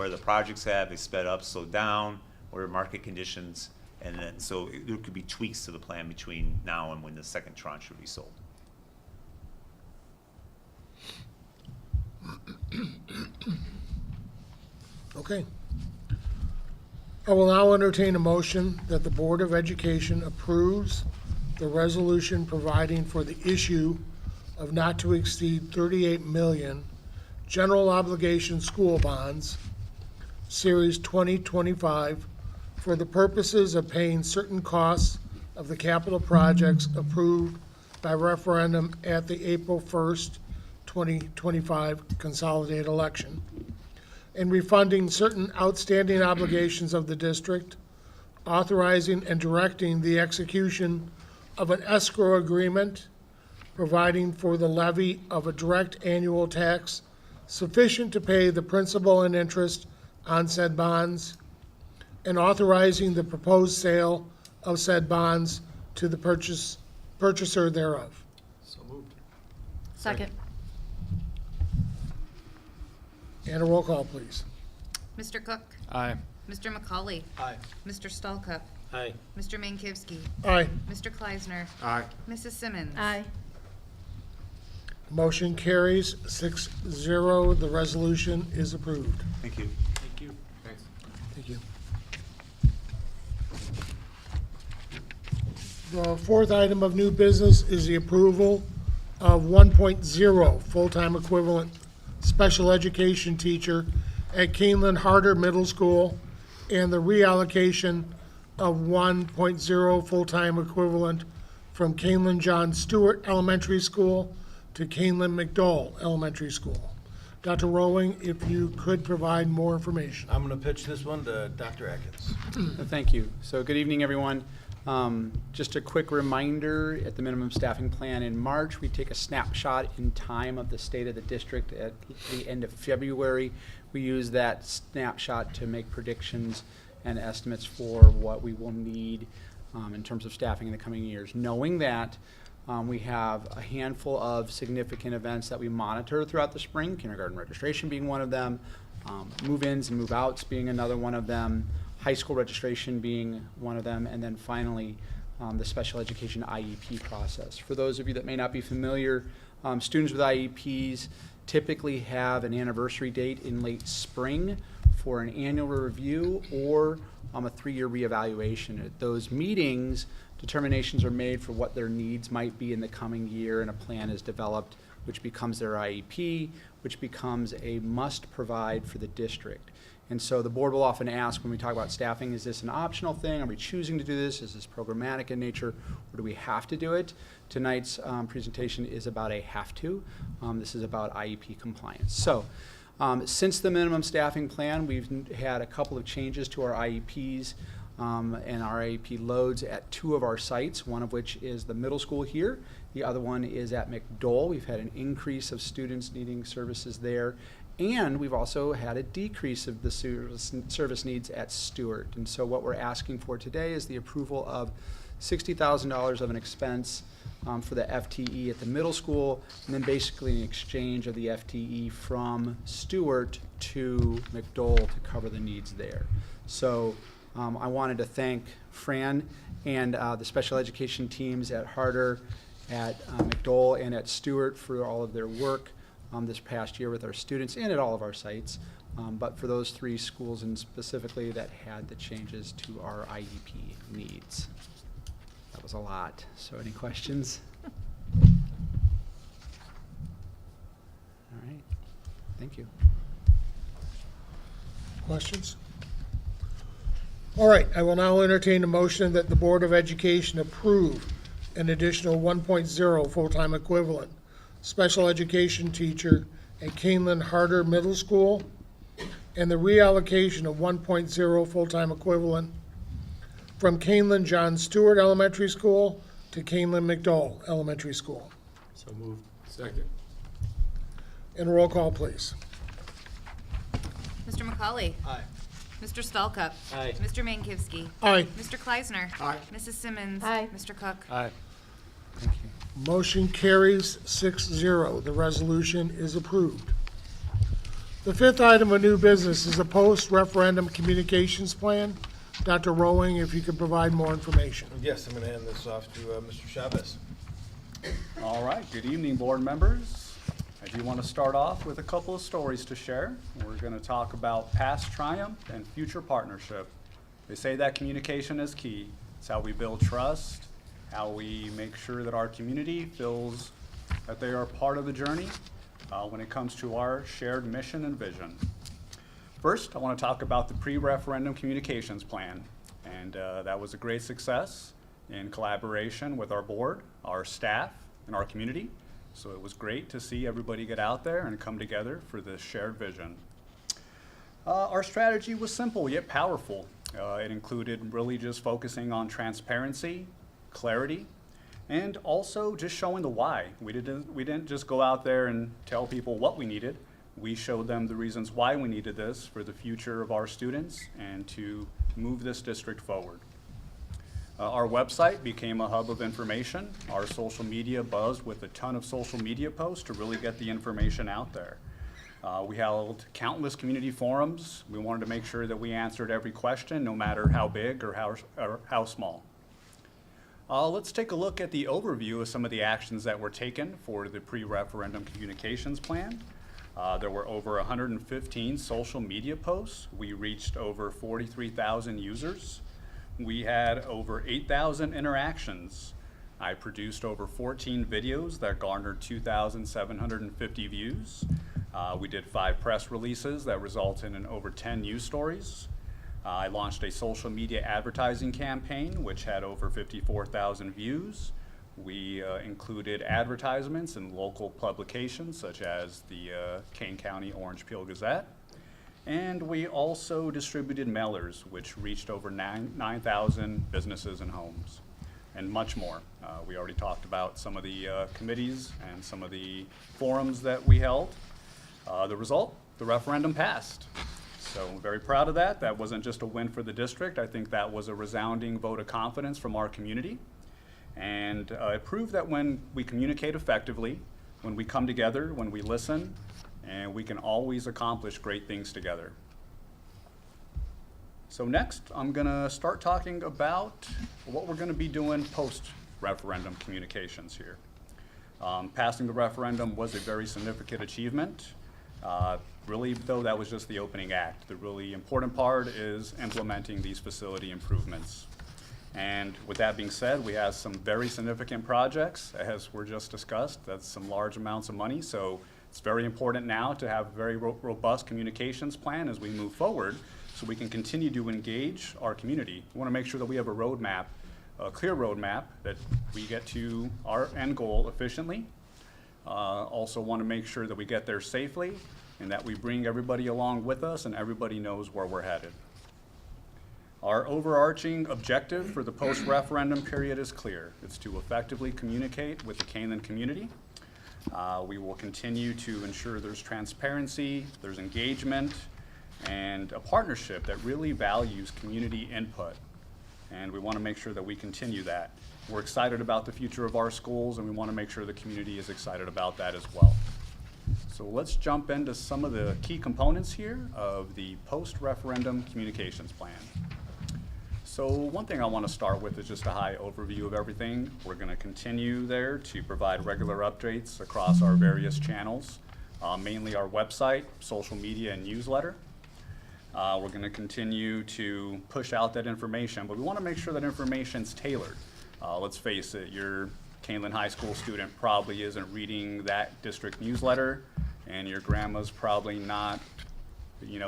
the projects have, they sped up, slowed down, what are market conditions, and then, so there could be tweaks to the plan between now and when the second tranche would be sold. Okay. I will now entertain a motion that the Board of Education approves the resolution providing for the issue of not to exceed 38 million general obligation school bonds, Series 2025, for the purposes of paying certain costs of the capital projects approved by referendum at the April 1st, 2025 consolidated election, and refunding certain outstanding obligations of the district, authorizing and directing the execution of an escrow agreement, providing for the levy of a direct annual tax sufficient to pay the principal and interest on said bonds, and authorizing the proposed sale of said bonds to the purchaser thereof. So moved. Second. And a roll call, please. Mr. Cook? Aye. Mr. McCauley? Aye. Mr. Stallcup? Aye. Mr. Mankivsky? Aye. Mr. Kleisner? Aye. Mrs. Simmons? Aye. Motion carries 6-0. The resolution is approved. Thank you. Thank you. Thanks. Thank you. The fourth item of new business is the approval of 1.0 full-time equivalent special education teacher at Kaneland Harder Middle School and the reallocation of 1.0 full-time equivalent from Kaneland John Stewart Elementary School to Kaneland McDowell Elementary School. Dr. Rowling, if you could provide more information. I'm gonna pitch this one to Dr. Atkins. Thank you. So good evening, everyone. Just a quick reminder, at the minimum staffing plan in March, we take a snapshot in time of the state of the district at the end of February. We use that snapshot to make predictions and estimates for what we will need in terms of staffing in the coming years. Knowing that, we have a handful of significant events that we monitor throughout the spring, kindergarten registration being one of them, move-ins and move-outs being another one of them, high school registration being one of them, and then finally the special education IEP process. For those of you that may not be familiar, students with IEPs typically have an anniversary date in late spring for an annual review or a 3-year reevaluation. At those meetings, determinations are made for what their needs might be in the coming year, and a plan is developed, which becomes their IEP, which becomes a must provide for the district. And so the board will often ask when we talk about staffing, is this an optional thing? Are we choosing to do this? Is this programmatic in nature, or do we have to do it? Tonight's presentation is about a have to. This is about IEP compliance. So since the minimum staffing plan, we've had a couple of changes to our IEPs and our IEP loads at 2 of our sites, one of which is the middle school here. The other one is at McDowell. We've had an increase of students needing services there. And we've also had a decrease of the service needs at Stewart. And so what we're asking for today is the approval of $60,000 of an expense for the FTE at the middle school, and then basically an exchange of the FTE from Stewart to McDowell to cover the needs there. So I wanted to thank Fran and the special education teams at Harder, at McDowell, and at Stewart for all of their work this past year with our students and at all of our sites, but for those 3 schools and specifically that had the changes to our IEP needs. That was a lot. So any questions? All right. Thank you. Questions? All right, I will now entertain a motion that the Board of Education approve an additional 1.0 full-time equivalent special education teacher at Kaneland Harder Middle School and the reallocation of 1.0 full-time equivalent from Kaneland John Stewart Elementary School to Kaneland McDowell Elementary School. So moved. Second. And a roll call, please. Mr. McCauley? Aye. Mr. Stallcup? Aye. Mr. Mankivsky? Aye. Mr. Kleisner? Aye. Mrs. Simmons? Aye. Mr. Cook? Aye. Motion carries 6-0. The resolution is approved. The fifth item of new business is a post-referendum communications plan. Dr. Rowling, if you could provide more information. Yes, I'm going to hand this off to Mr. Chavez. All right, good evening, board members. I do want to start off with a couple of stories to share. We're going to talk about past triumph and future partnership. They say that communication is key. It's how we build trust, how we make sure that our community feels that they are part of the journey when it comes to our shared mission and vision. First, I want to talk about the pre-referendum communications plan. And that was a great success in collaboration with our board, our staff, and our community. So it was great to see everybody get out there and come together for this shared vision. Our strategy was simple yet powerful. It included really just focusing on transparency, clarity, and also just showing the why. We didn't just go out there and tell people what we needed. We showed them the reasons why we needed this for the future of our students and to move this district forward. Our website became a hub of information. Our social media buzzed with a ton of social media posts to really get the information out there. We held countless community forums. We wanted to make sure that we answered every question, no matter how big or how small. Let's take a look at the overview of some of the actions that were taken for the pre-referendum communications plan. There were over 115 social media posts. We reached over 43,000 users. We had over 8,000 interactions. I produced over 14 videos that garnered 2,750 views. We did 5 press releases that resulted in over 10 news stories. I launched a social media advertising campaign which had over 54,000 views. We included advertisements in local publications such as the Kane County Orange Peel Gazette. And we also distributed mailers, which reached over 9,000 businesses and homes, and much more. We already talked about some of the committees and some of the forums that we held. The result, the referendum passed. So I'm very proud of that. That wasn't just a win for the district. I think that was a resounding vote of confidence from our community. And it proved that when we communicate effectively, when we come together, when we listen, and we can always accomplish great things together. So next, I'm gonna start talking about what we're gonna be doing post-referendum communications here. Passing the referendum was a very significant achievement. Really, though, that was just the opening act. The really important part is implementing these facility improvements. And with that being said, we have some very significant projects, as were just discussed. That's some large amounts of money. So it's very important now to have a very robust communications plan as we move forward so we can continue to engage our community. We want to make sure that we have a roadmap, a clear roadmap, that we get to our end goal efficiently. Also want to make sure that we get there safely and that we bring everybody along with us and everybody knows where we're headed. Our overarching objective for the post-referendum period is clear. It's to effectively communicate with the Kaneland community. We will continue to ensure there's transparency, there's engagement, and a partnership that really values community input. And we want to make sure that we continue that. We're excited about the future of our schools, and we want to make sure the community is excited about that as well. So let's jump into some of the key components here of the post-referendum communications plan. So one thing I want to start with is just a high overview of everything. We're going to continue there to provide regular updates across our various channels, mainly our website, social media, and newsletter. We're going to continue to push out that information, but we want to make sure that information's tailored. Let's face it, your Kaneland High School student probably isn't reading that district newsletter, and your grandma's probably not,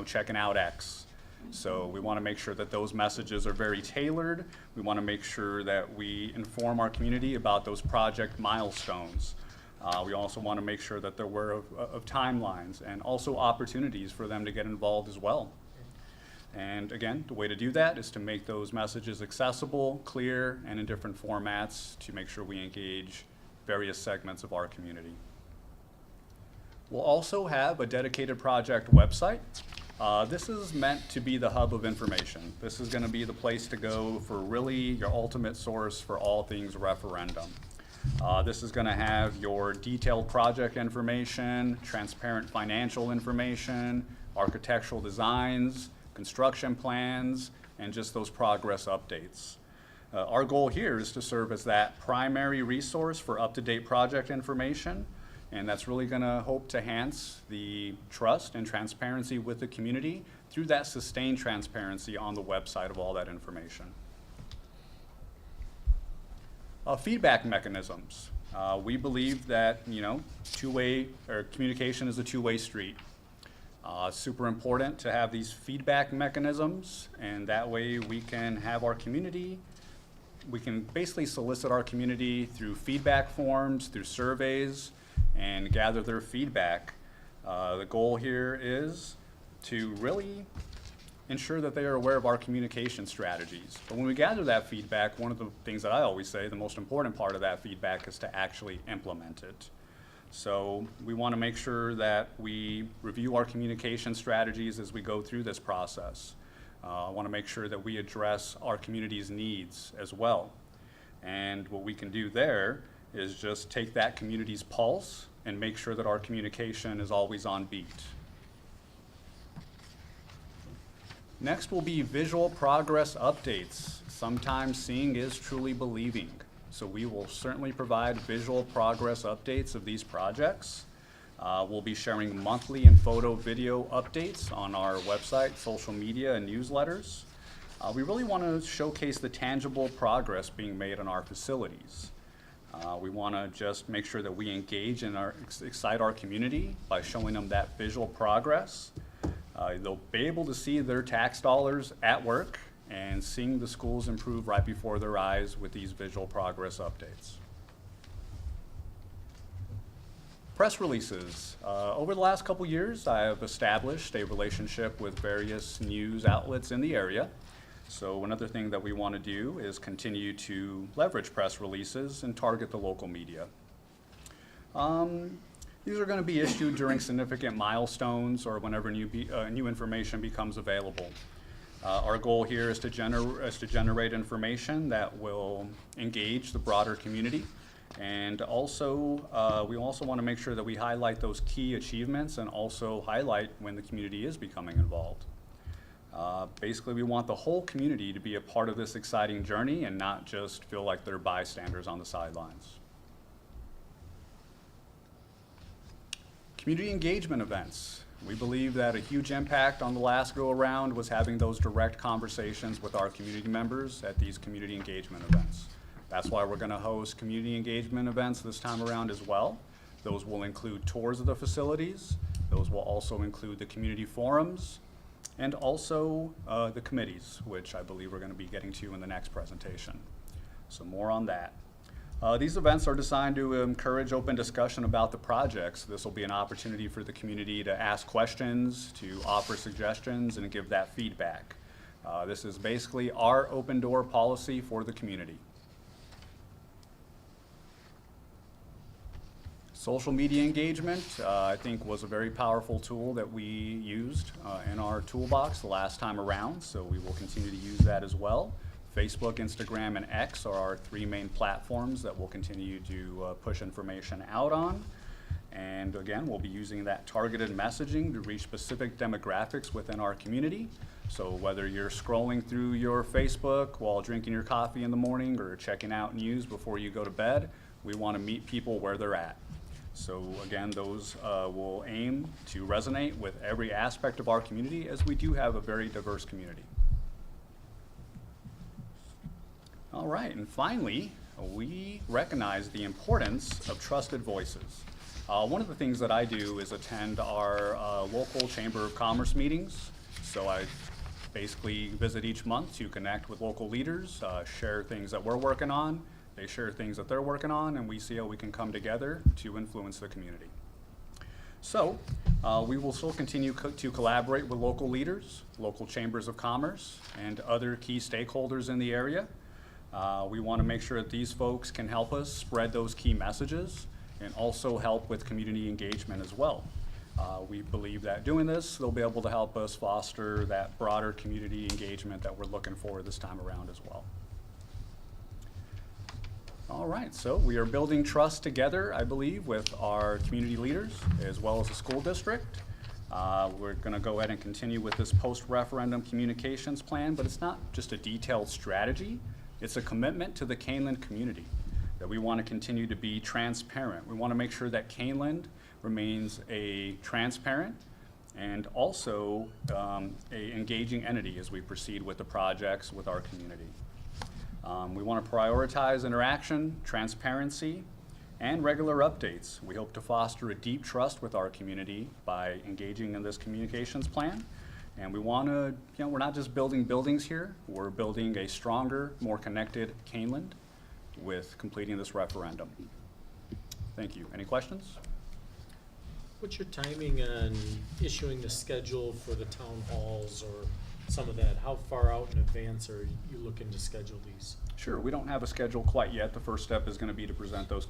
checking out X. So we want to make sure that those messages are very tailored. We want to make sure that we inform our community about those project milestones. We also want to make sure that they're aware of timelines and also opportunities for them to get involved as well. And again, the way to do that is to make those messages accessible, clear, and in different formats to make sure we engage various segments of our community. We'll also have a dedicated project website. This is meant to be the hub of information. This is going to be the place to go for really your ultimate source for all things referendum. This is going to have your detailed project information, transparent financial information, architectural designs, construction plans, and just those progress updates. Our goal here is to serve as that primary resource for up-to-date project information, and that's really going to hope to enhance the trust and transparency with the community through that sustained transparency on the website of all that information. Feedback mechanisms. We believe that, communication is a two-way street. Super important to have these feedback mechanisms, and that way we can have our community, we can basically solicit our community through feedback forms, through surveys, and gather their feedback. The goal here is to really ensure that they are aware of our communication strategies. But when we gather that feedback, one of the things that I always say, the most important part of that feedback is to actually implement it. So we want to make sure that we review our communication strategies as we go through this process. I want to make sure that we address our community's needs as well. And what we can do there is just take that community's pulse and make sure that our communication is always on beat. Next will be visual progress updates. Sometimes seeing is truly believing. So we will certainly provide visual progress updates of these projects. We'll be sharing monthly and photo video updates on our website, social media, and newsletters. We really want to showcase the tangible progress being made on our facilities. We want to just make sure that we engage and excite our community by showing them that visual progress. They'll be able to see their tax dollars at work and seeing the schools improve right before their eyes with these visual progress updates. Press releases. Over the last couple years, I have established a relationship with various news outlets in the area. So another thing that we want to do is continue to leverage press releases and target the local media. These are going to be issued during significant milestones or whenever new information becomes available. Our goal here is to generate information that will engage the broader community, and also we also want to make sure that we highlight those key achievements and also highlight when the community is becoming involved. Basically, we want the whole community to be a part of this exciting journey and not just feel like they're bystanders on the sidelines. Community engagement events. We believe that a huge impact on the last go-around was having those direct conversations with our community members at these community engagement events. That's why we're going to host community engagement events this time around as well. Those will include tours of the facilities. Those will also include the community forums and also the committees, which I believe we're going to be getting to in the next presentation. So more on that. These events are designed to encourage open discussion about the projects. This will be an opportunity for the community to ask questions, to offer suggestions, and give that feedback. This is basically our open door policy for the community. Social media engagement, I think, was a very powerful tool that we used in our toolbox the last time around, so we will continue to use that as well. Facebook, Instagram, and X are our three main platforms that we'll continue to push information out on. And again, we'll be using that targeted messaging to reach specific demographics within our community. So whether you're scrolling through your Facebook while drinking your coffee in the morning or checking out news before you go to bed, we want to meet people where they're at. So again, those will aim to resonate with every aspect of our community, as we do have a very diverse community. All right, and finally, we recognize the importance of trusted voices. One of the things that I do is attend our local Chamber of Commerce meetings. So I basically visit each month to connect with local leaders, share things that we're working on, they share things that they're working on, and we see how we can come together to influence the community. So, we will still continue to collaborate with local leaders, local chambers of commerce, and other key stakeholders in the area. We want to make sure that these folks can help us spread those key messages and also help with community engagement as well. We believe that doing this, they'll be able to help us foster that broader community engagement that we're looking for this time around as well. All right, so we are building trust together, I believe, with our community leaders as well as the school district. We're going to go ahead and continue with this post-referendum communications plan, but it's not just a detailed strategy. It's a commitment to the Kaneland community that we want to continue to be transparent. We want to make sure that Kaneland remains a transparent and also a engaging entity as we proceed with the projects with our community. We want to prioritize interaction, transparency, and regular updates. We hope to foster a deep trust with our community by engaging in this communications plan. And we want to, we're not just building buildings here, we're building a stronger, more connected Kaneland with completing this referendum. Thank you. Any questions? What's your timing on issuing the schedule for the town halls or some of that? How far out in advance are you looking to schedule these? Sure, we don't have a schedule quite yet. The first step is going to be to present those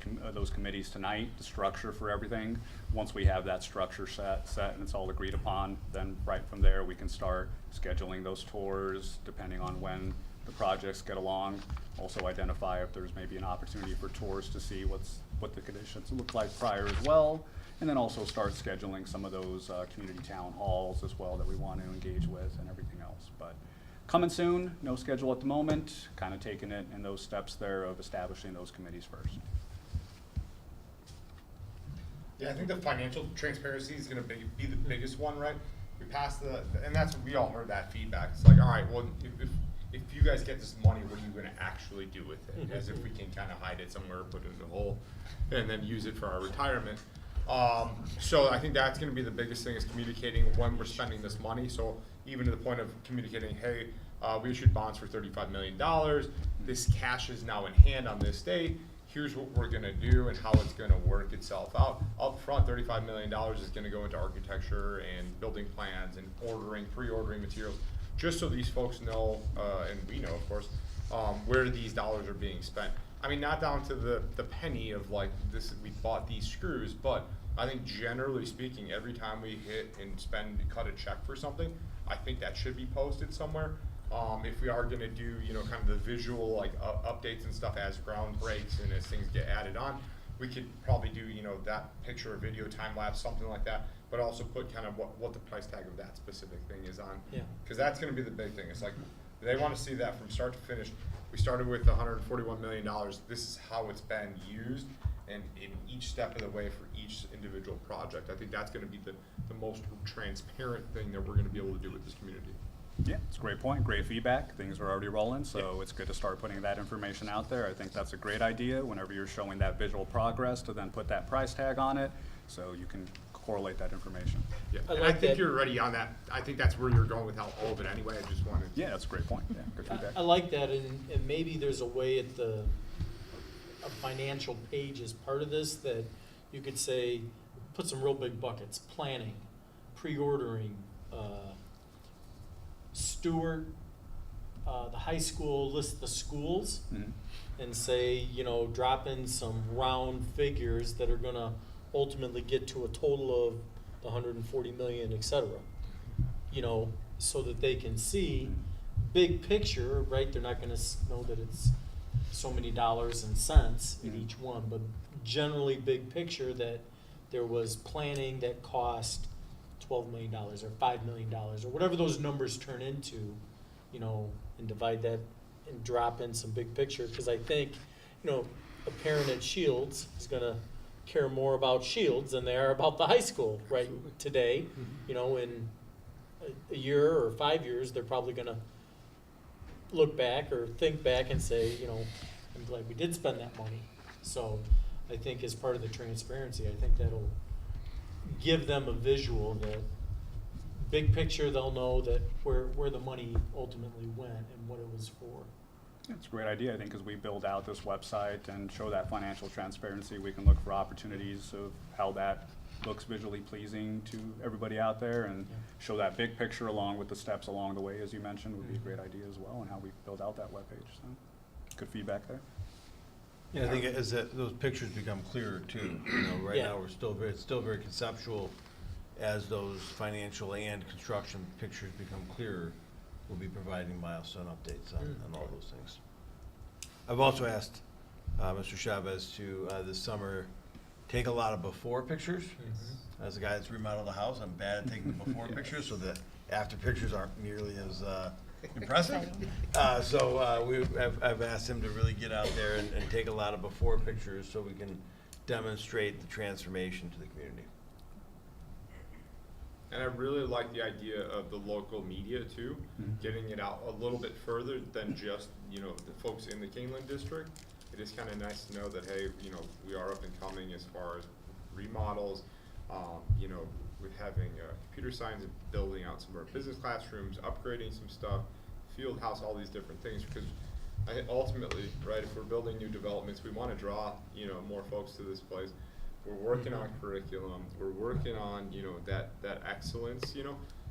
committees tonight, the structure for everything. Once we have that structure set and it's all agreed upon, then right from there we can start scheduling those tours depending on when the projects get along. Also identify if there's maybe an opportunity for tours to see what the conditions look like prior as well. And then also start scheduling some of those community town halls as well that we want to engage with and everything else. But coming soon, no schedule at the moment, kind of taking it in those steps there of establishing those committees first. Yeah, I think the financial transparency is gonna be the biggest one, right? We passed and that's, we all heard that feedback. It's like, all right, well, if you guys get this money, what are you gonna actually do with it? As if we can kind of hide it somewhere, put it in a hole, and then use it for our retirement. So I think that's gonna be the biggest thing, is communicating when we're spending this money. So even to the point of communicating, hey, we issued bonds for $35 million. This cash is now in hand on this date. Here's what we're gonna do and how it's gonna work itself out. Up front, $35 million is gonna go into architecture and building plans and pre-ordering materials, just so these folks know, and we know, of course, where these dollars are being spent. I mean, not down to the penny of like this, we bought these screws, but I think generally speaking, every time we hit and cut a check for something, I think that should be posted somewhere. If we are gonna do, kind of the visual like updates and stuff as ground breaks and as things get added on, we could probably do, that picture or video time lapse, something like that, but also put kind of what the price tag of that specific thing is on. Yeah. Cause that's gonna be the big thing. It's like, they wanna see that from start to finish. We started with $141 million. This is how it's been used, and in each step of the way for each individual project. I think that's gonna be the most transparent thing that we're gonna be able to do with this community. Yeah, it's a great point, great feedback. Things are already rolling, so it's good to start putting that information out there. I think that's a great idea whenever you're showing that visual progress to then put that price tag on it so you can correlate that information. Yeah, I think you're already on that. I think that's where you're going with all of it anyway. I just wanted. Yeah, that's a great point. Yeah, good feedback. I like that, and maybe there's a way at a financial page as part of this that you could say, put some real big buckets: planning, pre-ordering, Stewart, the high school, list the schools, and say, drop in some round figures that are gonna ultimately get to a total of the 140 million, et cetera. So that they can see big picture, right? They're not gonna know that it's so many dollars and cents in each one, but generally big picture that there was planning that cost $12 million or $5 million or whatever those numbers turn into, and divide that and drop in some big picture. Because I think, a parent at Shields is going to care more about Shields than they are about the high school right today. In a year or 5 years, they're probably going to look back or think back and say, I'm glad we did spend that money. So I think as part of the transparency, I think that'll give them a visual that big picture, they'll know that where the money ultimately went and what it was for. It's a great idea, I think, as we build out this website and show that financial transparency, we can look for opportunities of how that looks visually pleasing to everybody out there, and show that big picture along with the steps along the way, as you mentioned, would be a great idea as well, and how we build out that webpage. So, good feedback there. Yeah, I think as those pictures become clearer too, right Yeah. now, it's still very conceptual. As those financial and construction pictures become clearer, we'll be providing milestone updates on all those things. I've also asked Mr. Chavez to, this summer, take a lot of before pictures. As a guy that's remodeled a house, I'm bad at taking the before pictures, so the after pictures aren't nearly as impressive. I've asked him to really get out there and take a lot of before pictures so we can demonstrate the transformation to the community. And I really like the idea of the local media too, getting it out a little bit further than just, the folks in the Kaneland district. It is kind of nice to know that, hey, we are up and coming as far as remodels, with having computer science and building out some of our business classrooms, upgrading some stuff, field house, all these different things, because ultimately, right, if we're building new developments, we want to draw, more folks to this place. We're working on curriculum. We're working on, that excellence,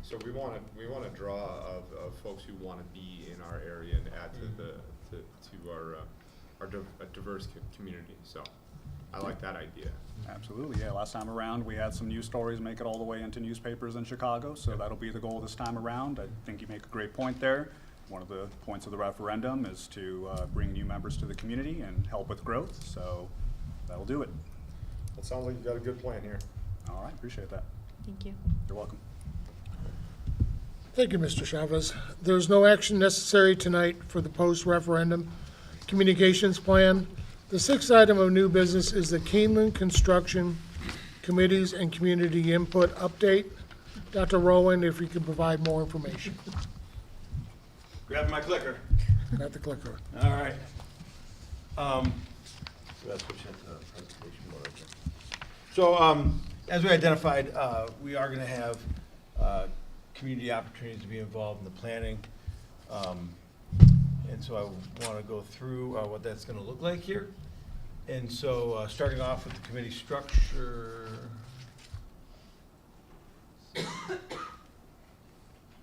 So we want to draw of folks who want to be in our area and add to our diverse community. So I like that idea. Absolutely, yeah. Last time around, we had some news stories make it all the way into newspapers in Chicago, so that'll be the goal this time around. I think you make a great point there. One of the points of the referendum is to bring new members to the community and help with growth, so that'll do it. It sounds like you got a good plan here. All right, appreciate that. Thank you. You're welcome. Thank you, Mr. Chavez. There's no action necessary tonight for the post-referendum communications plan. The sixth item of new business is the Kaneland Construction Committees and Community Input Update. Dr. Rowan, if you could provide more information. Grab my clicker. Got the clicker. All right. Let's switch into the presentation mode. So, as we identified, we are going to have community opportunities to be involved in the planning. And so I want to go through what that's going to look like here. And so, starting off with the committee structure.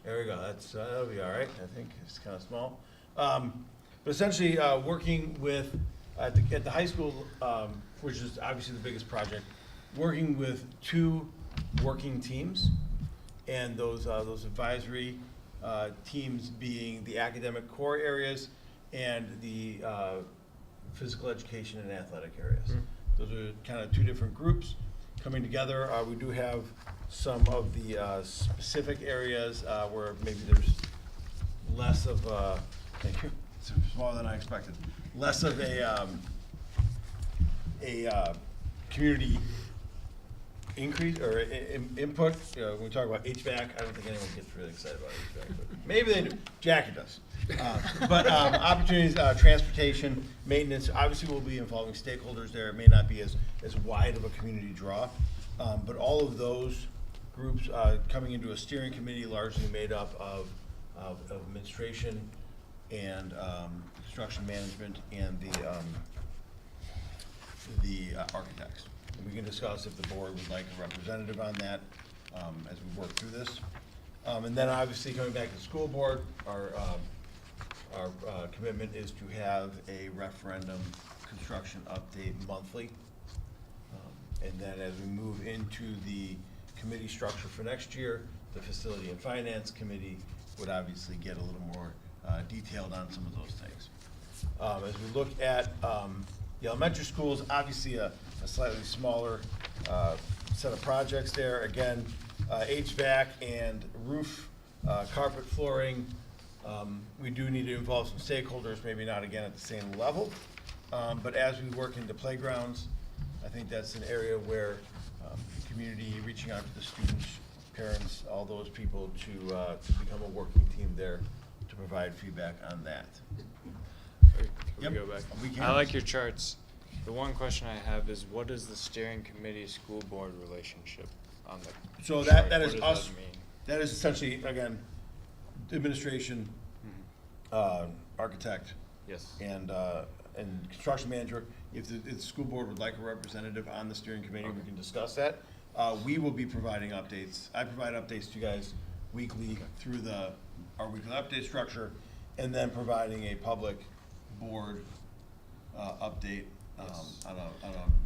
There we go. That'll be all right. I think it's kind of small. But essentially, working with at the high school, which is obviously the biggest project, working with two working teams, and those advisory teams being the academic core areas and the physical education and athletic areas. Those are kind of two different groups coming together. We do have some of the specific areas where maybe there's less of thank you, it's smaller than I expected, less of a community increase or input. When we talk about HVAC, I don't think anyone gets really excited about HVAC, but maybe they do. Jackie does. But opportunities, transportation, maintenance, obviously we'll be involving stakeholders there. It may not be as wide of a community draw, but all of those groups coming into a steering committee largely made up of administration and construction management and the architects. And we can discuss if the board would like a representative on that as we work through this. And then obviously coming back to the school board, our commitment is to have a referendum construction update monthly. And then as we move into the committee structure for next year, the facility and finance committee would obviously get a little more detailed on some of those things. As we look at the elementary schools, obviously a slightly smaller set of projects there. Again, HVAC and roof, carpet flooring. We do need to involve some stakeholders, maybe not again at the same level. But as we work into playgrounds, I think that's an area where the community reaching out to the students, parents, all those people to become a working team there to provide feedback on that. Can we go back? We can. I like your charts. The one question I have is, what is the steering committee school board relationship on the So chart? that is What does us. that mean? That is essentially, again, administration, architect, Yes. and construction manager. If the school board would like a representative on the steering committee, we can discuss that. We will be providing updates. I provide updates to you guys weekly through our weekly update structure, and then providing a public board update on a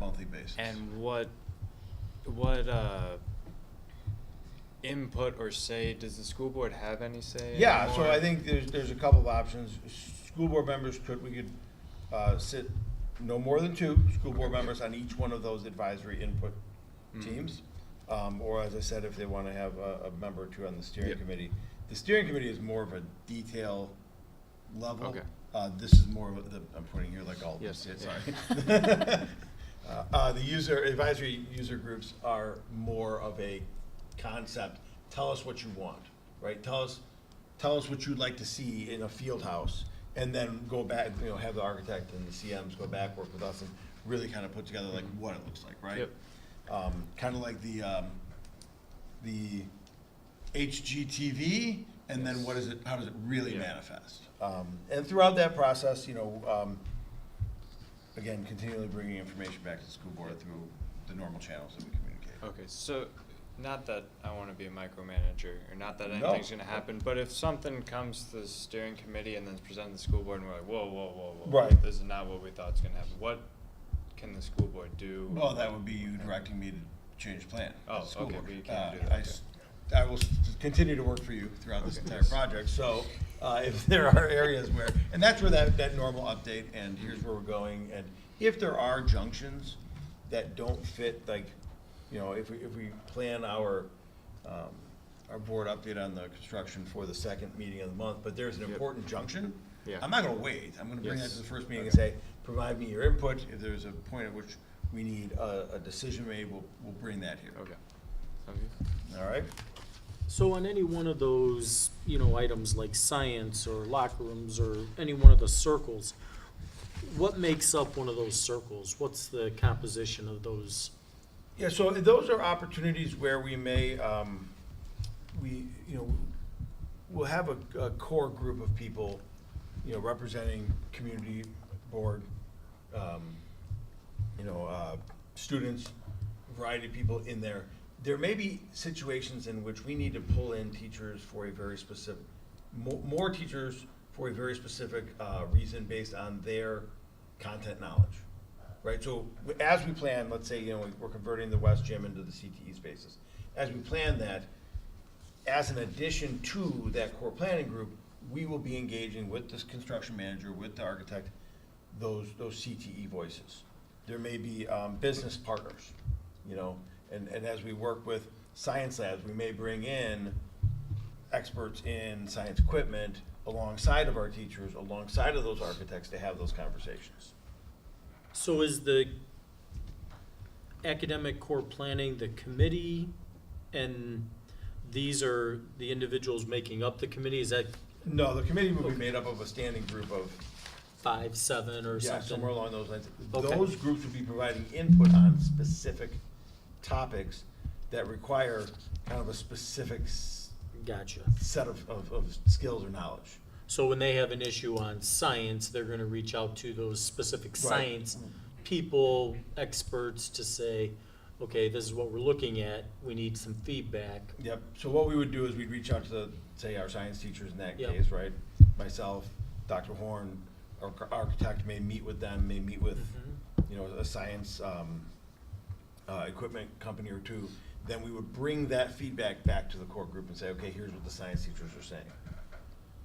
monthly basis. And what input or say, does the school board have any say? Yeah, so anymore? I think there's a couple of options. School board members we could sit no more than 2 school board members on each one of those advisory input teams. Or as I said, if they want to have a member or 2 on the steering committee. The steering committee is more of a detail level. Okay. This is more of I'm putting here like all of Yes, this, yeah. sorry. The advisory user groups are more of a concept. Tell us what you want, right? Tell us what you'd like to see in a field house, and then go back, have the architect and the CMs go back, work with us, and really kind of put together like what it looks like, right? Yep. Kind of like the HGTV, and then how does it really manifest? And throughout that process, again, continually bringing information back to the school board through the normal channels that we communicate. Okay, so not that I want to be a micromanager, or not that anything's going to happen, but if something comes to the steering committee and then it's presented to the school board and we're like, whoa, Right. this is not what we thought was going to happen, what can the school board do? Well, that would be you directing me to change plan. Oh, as a school okay, board. but you can't do that, I will continue to work for you throughout this entire project, so if there are areas where, and that's where that normal update, and here's where we're going, and if there are junctions that don't fit, like, if we plan our board update on the construction for the second meeting of the month, but there's an important junction, I'm not gonna wait. I'm gonna bring that to the first meeting and say, provide me your input. If there's a point at which we need a decision made, we'll bring that here. Okay. Sounds good. All right? So on any one of those, items like science or locker rooms or any one of the circles, what makes up one of those circles? What's the composition of those? Yeah, so those are opportunities where we may, we'll have a core group of people, representing community board, students, variety of people in there. There may be situations in which we need to pull in teachers for a very specific, more teachers for a very specific reason based on their content knowledge, right? So as we plan, let's say, we're converting the West Gym into the CTE spaces. As we plan that, as an addition to that core planning group, we will be engaging with this construction manager, with the architect, those CTE voices. There may be business partners, and as we work with science labs, we may bring in experts in science equipment alongside of our teachers, alongside of those architects to have those conversations. So is the academic core planning the committee, and these are the individuals making up the committee? Is that No, the committee will be made up of a standing group of 5, 7, or yeah, something? somewhere along those lines. Okay. Those groups will be providing input on specific topics that require kind of a specific Gotcha. set of skills or knowledge. So when they have an issue on science, they're gonna reach out to those specific science people, experts, to say, okay, this is what we're looking at, we need some feedback. Yep, so what we would do is we'd reach out to, say, our science teachers in that Yep. case, right? Myself, Dr. Horn, our architect may meet with them, may meet with, a science equipment company or 2. Then we would bring that feedback back to the core group and say, okay, here's what the science teachers are saying.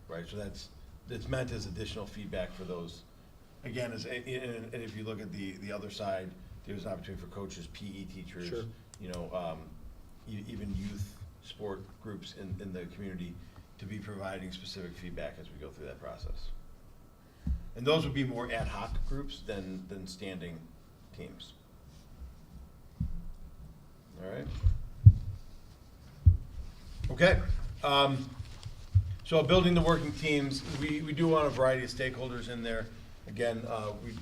Right, so that's meant as additional feedback for those. Again, and if you look at the other side, there's an opportunity for coaches, PE teachers, Sure. Even youth sport groups in the community to be providing specific feedback as we go through that process. And those would be more ad hoc groups than standing teams. All right. Okay. So building the working teams, we do want a variety of stakeholders in there. Again,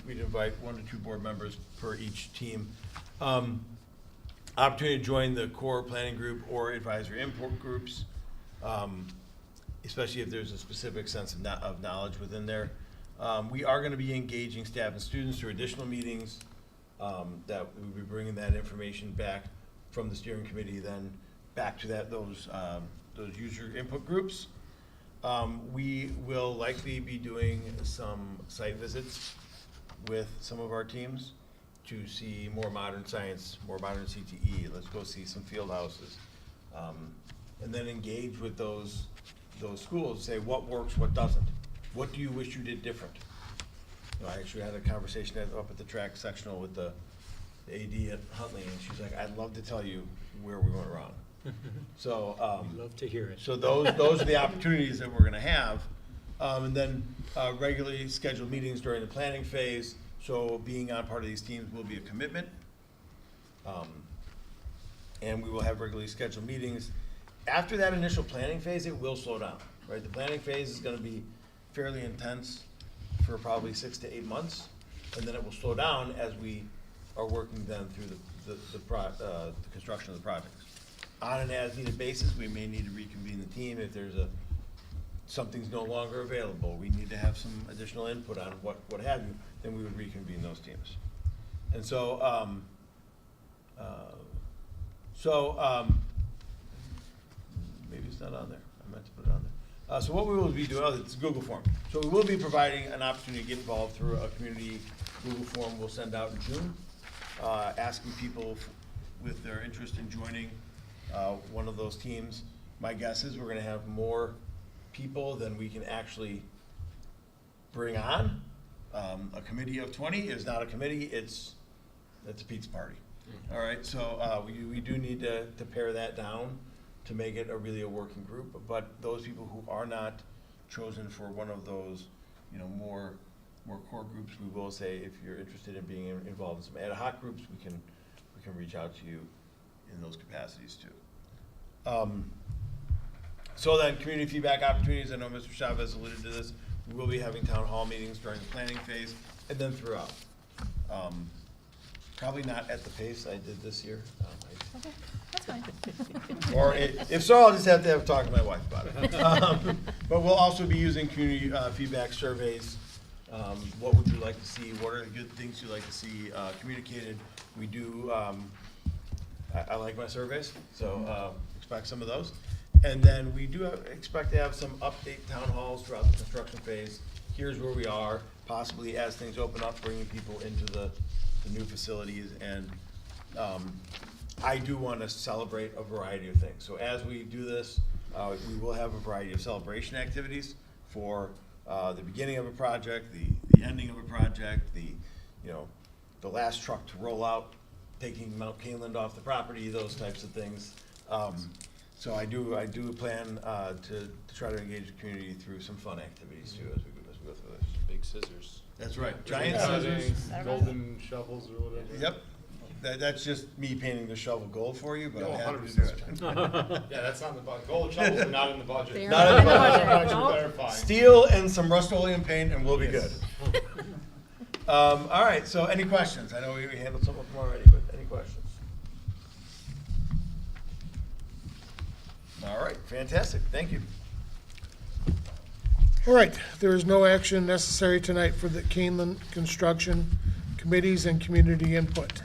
we'd invite 1 to 2 board members per each team. Opportunity to join the core planning group or advisory input groups. especially if there's a specific sense of knowledge within there. We are going to be engaging staff and students through additional meetings that we'll be bringing that information back from the steering committee, then back to those user input groups. We will likely be doing some site visits with some of our teams to see more modern science, more modern CTE. Let's go see some field houses. And then engage with those schools, say what works, what doesn't. What do you wish you did different? You know, I actually had a conversation up at the track sectional with the AD at Huntley, and she's like, I'd love to tell you where we went wrong. So, We'd love to hear it. so those are the opportunities that we're gonna have. And then regularly scheduled meetings during the planning phase. So being on part of these teams will be a commitment. And we will have regularly scheduled meetings. After that initial planning phase, it will slow down, right? The planning phase is gonna be fairly intense for probably 6 to 8 months. And then it will slow down as we are working then through the construction of the projects. On an as-needed basis, we may need to reconvene the team if there's something's no longer available. We need to have some additional input on what have you, then we would reconvene those teams. And so, maybe it's not on there. I meant to put it on there. So what we will be doing, it's a Google form. So we will be providing an opportunity to get involved through a community Google form we'll send out in June, asking people with their interest in joining one of those teams. My guess is we're gonna have more people than we can actually bring on. A committee of 20 is not a committee, it's a pizza party. All right, so we do need to pare that down to make it really a working group. But those people who are not chosen for one of those, you know, more core groups, we will say if you're interested in being involved in some ad hoc groups, we can reach out to you in those capacities too. So then, community feedback opportunities. I know Mr. Chavez alluded to this. We will be having town hall meetings during the planning phase and then throughout. Probably not at the pace I did this year. Okay, that's fine. Or if so, I'll just have to have a talk to my wife about it. But we'll also be using community feedback surveys. What would you like to see? What are the good things you'd like to see communicated? We do, I like my surveys, so expect some of those. And then we do expect to have some update town halls throughout the construction phase. Here's where we are, possibly as things open up, bringing people into the new facilities. And I do want to celebrate a variety of things. So as we do this, we will have a variety of celebration activities for the beginning of a project, the ending of a project, the last truck to roll out, taking Mount Kaneland off the property, those types of things. So I do plan to try to engage the community through some fun activities too as we go through this. Big scissors. That's right, giant scissors. Golden shovels or whatever. Yep, that's just me painting the shovel gold for you, but No, I'm happy to 100%. do it. Yeah, that's not in the budget. Gold shovels are not in the budget. They are Not in the budget. Nope. Clarifying. Steel and some Rust-Oleum paint and we'll be good. Yes. All right, so any questions? I know we handled some of them already, but any questions? All right, fantastic, thank you. All right, there is no action necessary tonight for the Kaneland Construction Committees and Community Input.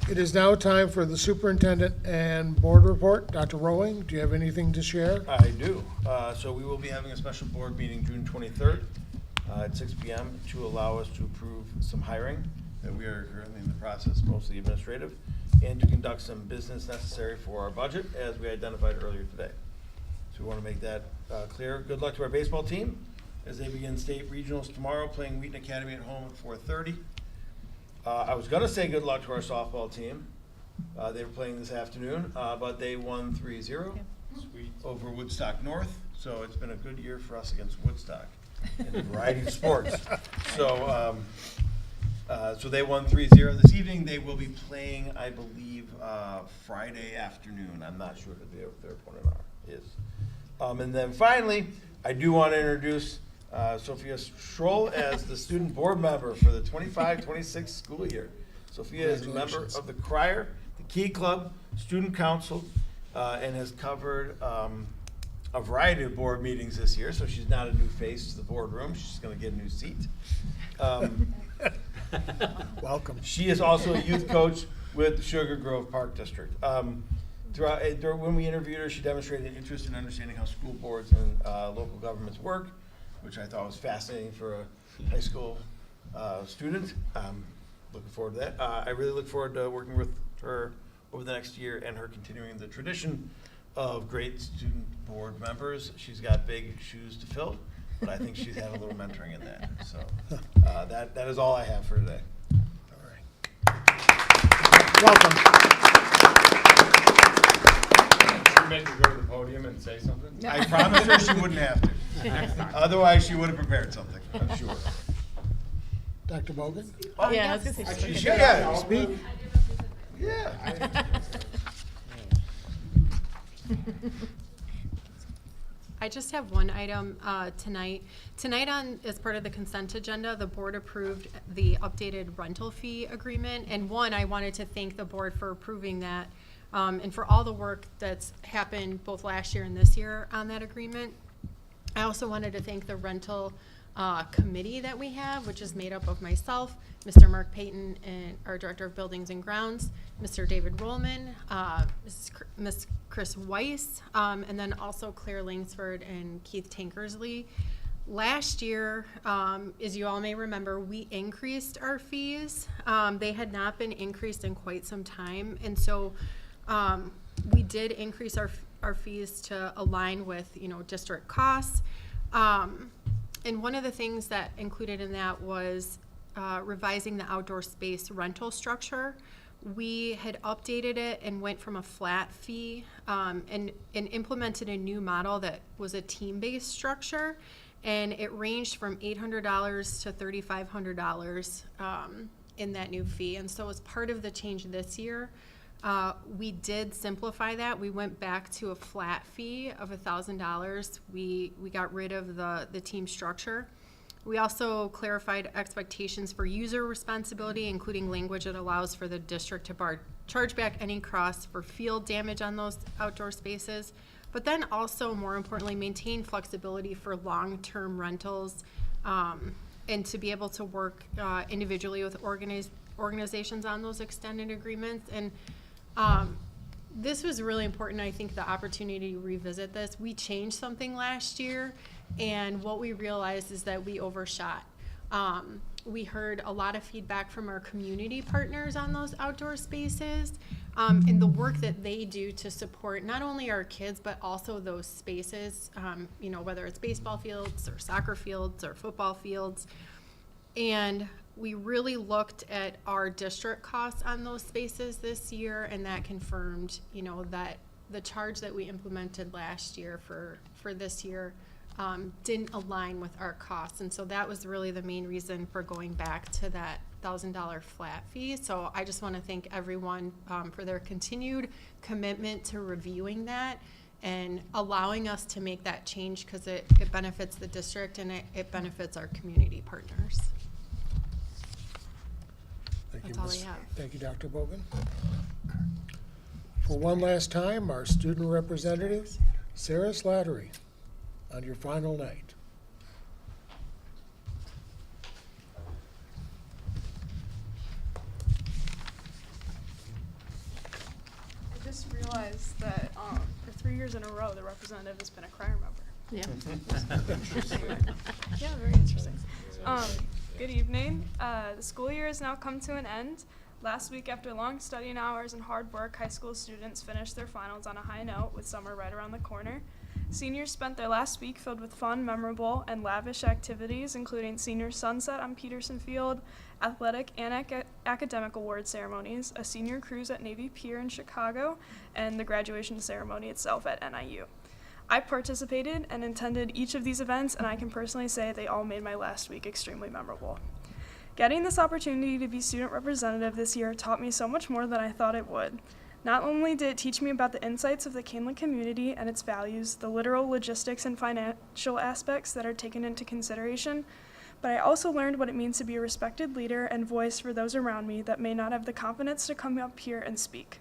It is now time for the Superintendent and Board Report. Dr. Rowing, do you have anything to share? I do. So we will be having a special board meeting June 23rd at 6 p.m. to allow us to approve some hiring that we are currently in the process, mostly administrative, and to conduct some business necessary for our budget as we identified earlier today. So we want to make that clear. Good luck to our baseball team as they begin state regionals tomorrow, playing Wheaton Academy at home at 4:30. I was going to say good luck to our softball team. They were playing this afternoon, but they won 3-0 over Woodstock North. So it's been a good year for us against Woodstock in a variety of sports. So, so they won 3-0 this evening. They will be playing, I believe, Friday afternoon. I'm not sure who their opponent is. And then finally, I do want to introduce Sophia Schroll as the student board member for the 25-26 school year. Sophia is a member of the Crier, the Key Club, Student Council, and has covered a variety of board meetings this year, so she's not a new face to the boardroom. She's going to get a new seat. Welcome. She is also a youth coach with the Sugar Grove Park District. When we interviewed her, she demonstrated an interest in understanding how school boards and local governments work, which I thought was fascinating for a high school student. Looking forward to that. I really look forward to working with her over the next year and her continuing the tradition of great student board members. She's got big shoes to fill, but I think she's had a little mentoring in that. So that is all I have for today. All right. Welcome. Should we make her go to the podium and say something? I promised her she wouldn't have to. Otherwise, she would have prepared something, I'm sure. Dr. Bogan? Oh, Yeah, I was gonna say. She should have. Speak. Yeah. I just have one item tonight. Tonight, as part of the consent agenda, the board approved the updated rental fee agreement. And one, I wanted to thank the board for approving that and for all the work that's happened both last year and this year on that agreement. I also wanted to thank the rental committee that we have, which is made up of myself, Mr. Mark Payton, and our Director of Buildings and Grounds, Mr. David Rollman, Ms. Chris Weiss, and then also Claire Langsford and Keith Tankersley. Last year, as you all may remember, we increased our fees. They had not been increased in quite some time, and so we did increase our fees to align with, district costs. And one of the things that included in that was revising the outdoor space rental structure. We had updated it and went from a flat fee and implemented a new model that was a team-based structure, and it ranged from $800 to $3,500 in that new fee. And so as part of the change this year, we did simplify that. We went back to a flat fee of $1,000. We got rid of the team structure. We also clarified expectations for user responsibility, including language that allows for the district to charge back any costs for field damage on those outdoor spaces, but then also, more importantly, maintain flexibility for long-term rentals and to be able to work individually with organizations on those extended agreements. And this was really important, I think, the opportunity to revisit this. We changed something last year, and what we realized is that we overshot. We heard a lot of feedback from our community partners on those outdoor spaces and the work that they do to support not only our kids, but also those spaces, whether it's baseball fields or soccer fields or football fields. And we really looked at our district costs on those spaces this year, and that confirmed, that the charge that we implemented last year for this year didn't align with our costs. And so that was really the main reason for going back to that $1,000 flat fee. So I just want to thank everyone for their continued commitment to reviewing that and allowing us to make that change, because it benefits the district and it benefits our community partners. Thank That's you, all Ms. I have. Thank you, Dr. Bogan. For one last time, our student representative, Sarah Slattery, on your final night. I just realized that for 3 years in a row, the representative has been a crier member. Yeah. Yeah, very interesting. Good evening. The school year has now come to an end. Last week, after long studying hours and hard work, high school students finished their finals on a high note, with summer right around the corner. Seniors spent their last week filled with fun, memorable, and lavish activities, including senior sunset on Peterson Field, athletic and academic award ceremonies, a senior cruise at Navy Pier in Chicago, and the graduation ceremony itself at NIU. I participated and attended each of these events, and I can personally say they all made my last week extremely memorable. Getting this opportunity to be student representative this year taught me so much more than I thought it would. Not only did it teach me about the insights of the Kaneland community and its values, the literal logistics and financial aspects that are taken into consideration, but I also learned what it means to be a respected leader and voice for those around me that may not have the confidence to come up here and speak.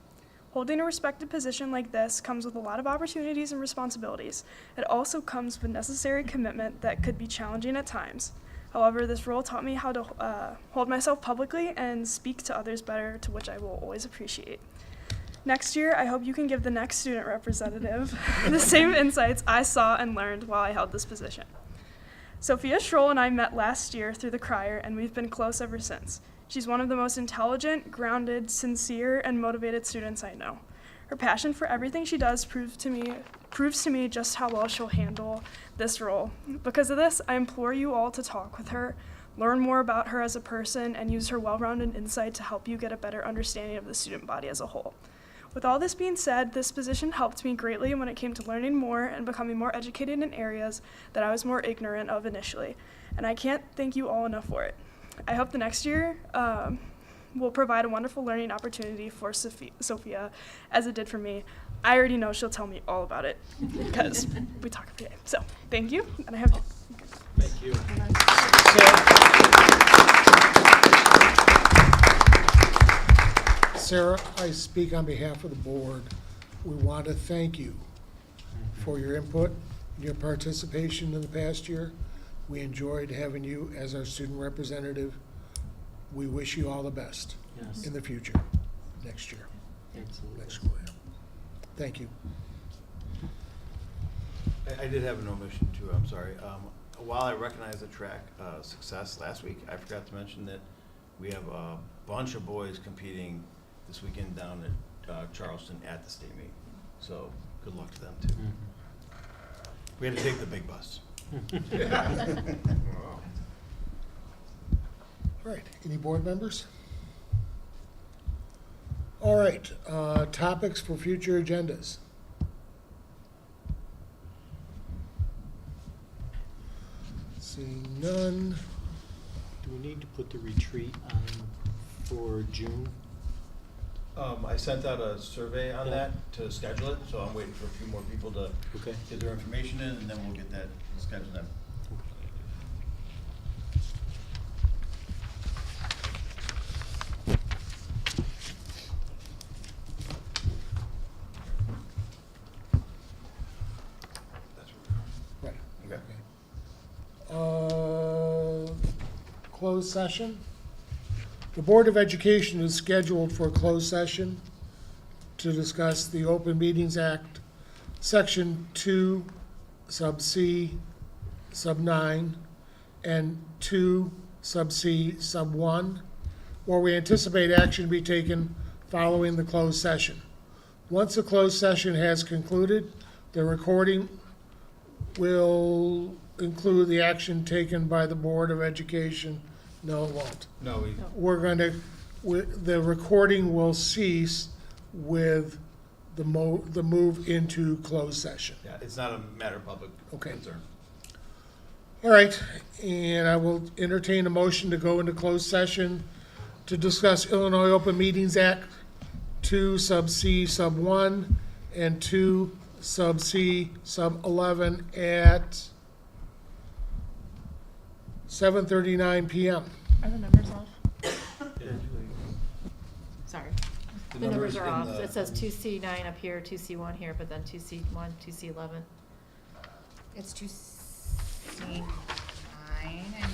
Holding a respected position like this comes with a lot of opportunities and responsibilities. It also comes with necessary commitment that could be challenging at times. However, this role taught me how to hold myself publicly and speak to others better, to which I will always appreciate. Next year, I hope you can give the next student representative the same insights I saw and learned while I held this position. Sophia Schroll and I met last year through the Crier, and we've been close ever since. She's one of the most intelligent, grounded, sincere, and motivated students I know. Her passion for everything she does proves to me just how well she'll handle this role. Because of this, I implore you all to talk with her, learn more about her as a person, and use her well-rounded insight to help you get a better understanding of the student body as a whole. With all this being said, this position helped me greatly when it came to learning more and becoming more educated in areas that I was more ignorant of initially, and I can't thank you all enough for it. I hope the next year will provide a wonderful learning opportunity for Sophia, as it did for me. I already know she'll tell me all about it, because we talk every day. So, thank you, and I have to. Thank you. Sarah, I speak on behalf of the board. We want to thank you for your input, your participation in the past year. We enjoyed having you as our student representative. We wish you all the best in the future, next year, next school year. Thank you. I did have an omission too, I'm sorry. While I recognize the track success last week, I forgot to mention that we have a bunch of boys competing this weekend down at Charleston at the state meet. So good luck to them too. We had to take the big bus. All right, any board members? All right, topics for future agendas. Seeing none. Do we need to put the retreat on for June? I sent out a survey on that to schedule it, so I'm waiting for a few more people to get their information in, and then we'll get that scheduled in. Right. Okay. Closed session. The Board of Education is scheduled for a closed session to discuss the Open Meetings Act, Section 2, Sub C, Sub 9, and 2, Sub C, Sub 1, where we anticipate action to be taken following the closed session. Once the closed session has concluded, the recording will include the action taken by the Board of Education. No, it won't. No, the recording will cease with the move into closed session. Yeah, it's not a matter of public concern. All right, and I will entertain a motion to go into closed session to discuss Illinois Open Meetings Act 2 Sub C Sub 1 and 2 Sub C Sub 11 at 7:39 p.m. Are the numbers off? Sorry. The numbers are off. It says 2C9 up here, 2C1 here, but then 2C1, 2C11. It's 2C9 and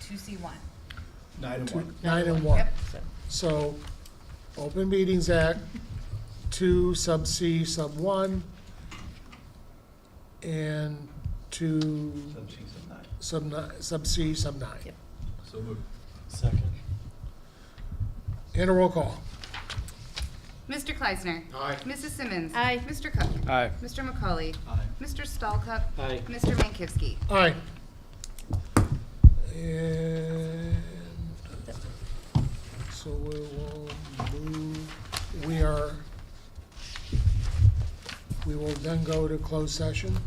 2C1. 9 and 1. 9 and 1. Yep. So, Open Meetings Act 2 Sub C Sub 1 and 2 Sub C Sub 9. Yep. So moved. Second. And a roll call. Mr. Kleisner. Aye. Mrs. Simmons. Aye. Mr. Cook. Aye. Mr. McCauley. Aye. Mr. Stallcup. Aye. Mr. Mankivsky. Aye. And so we will move, we will then go to closed session.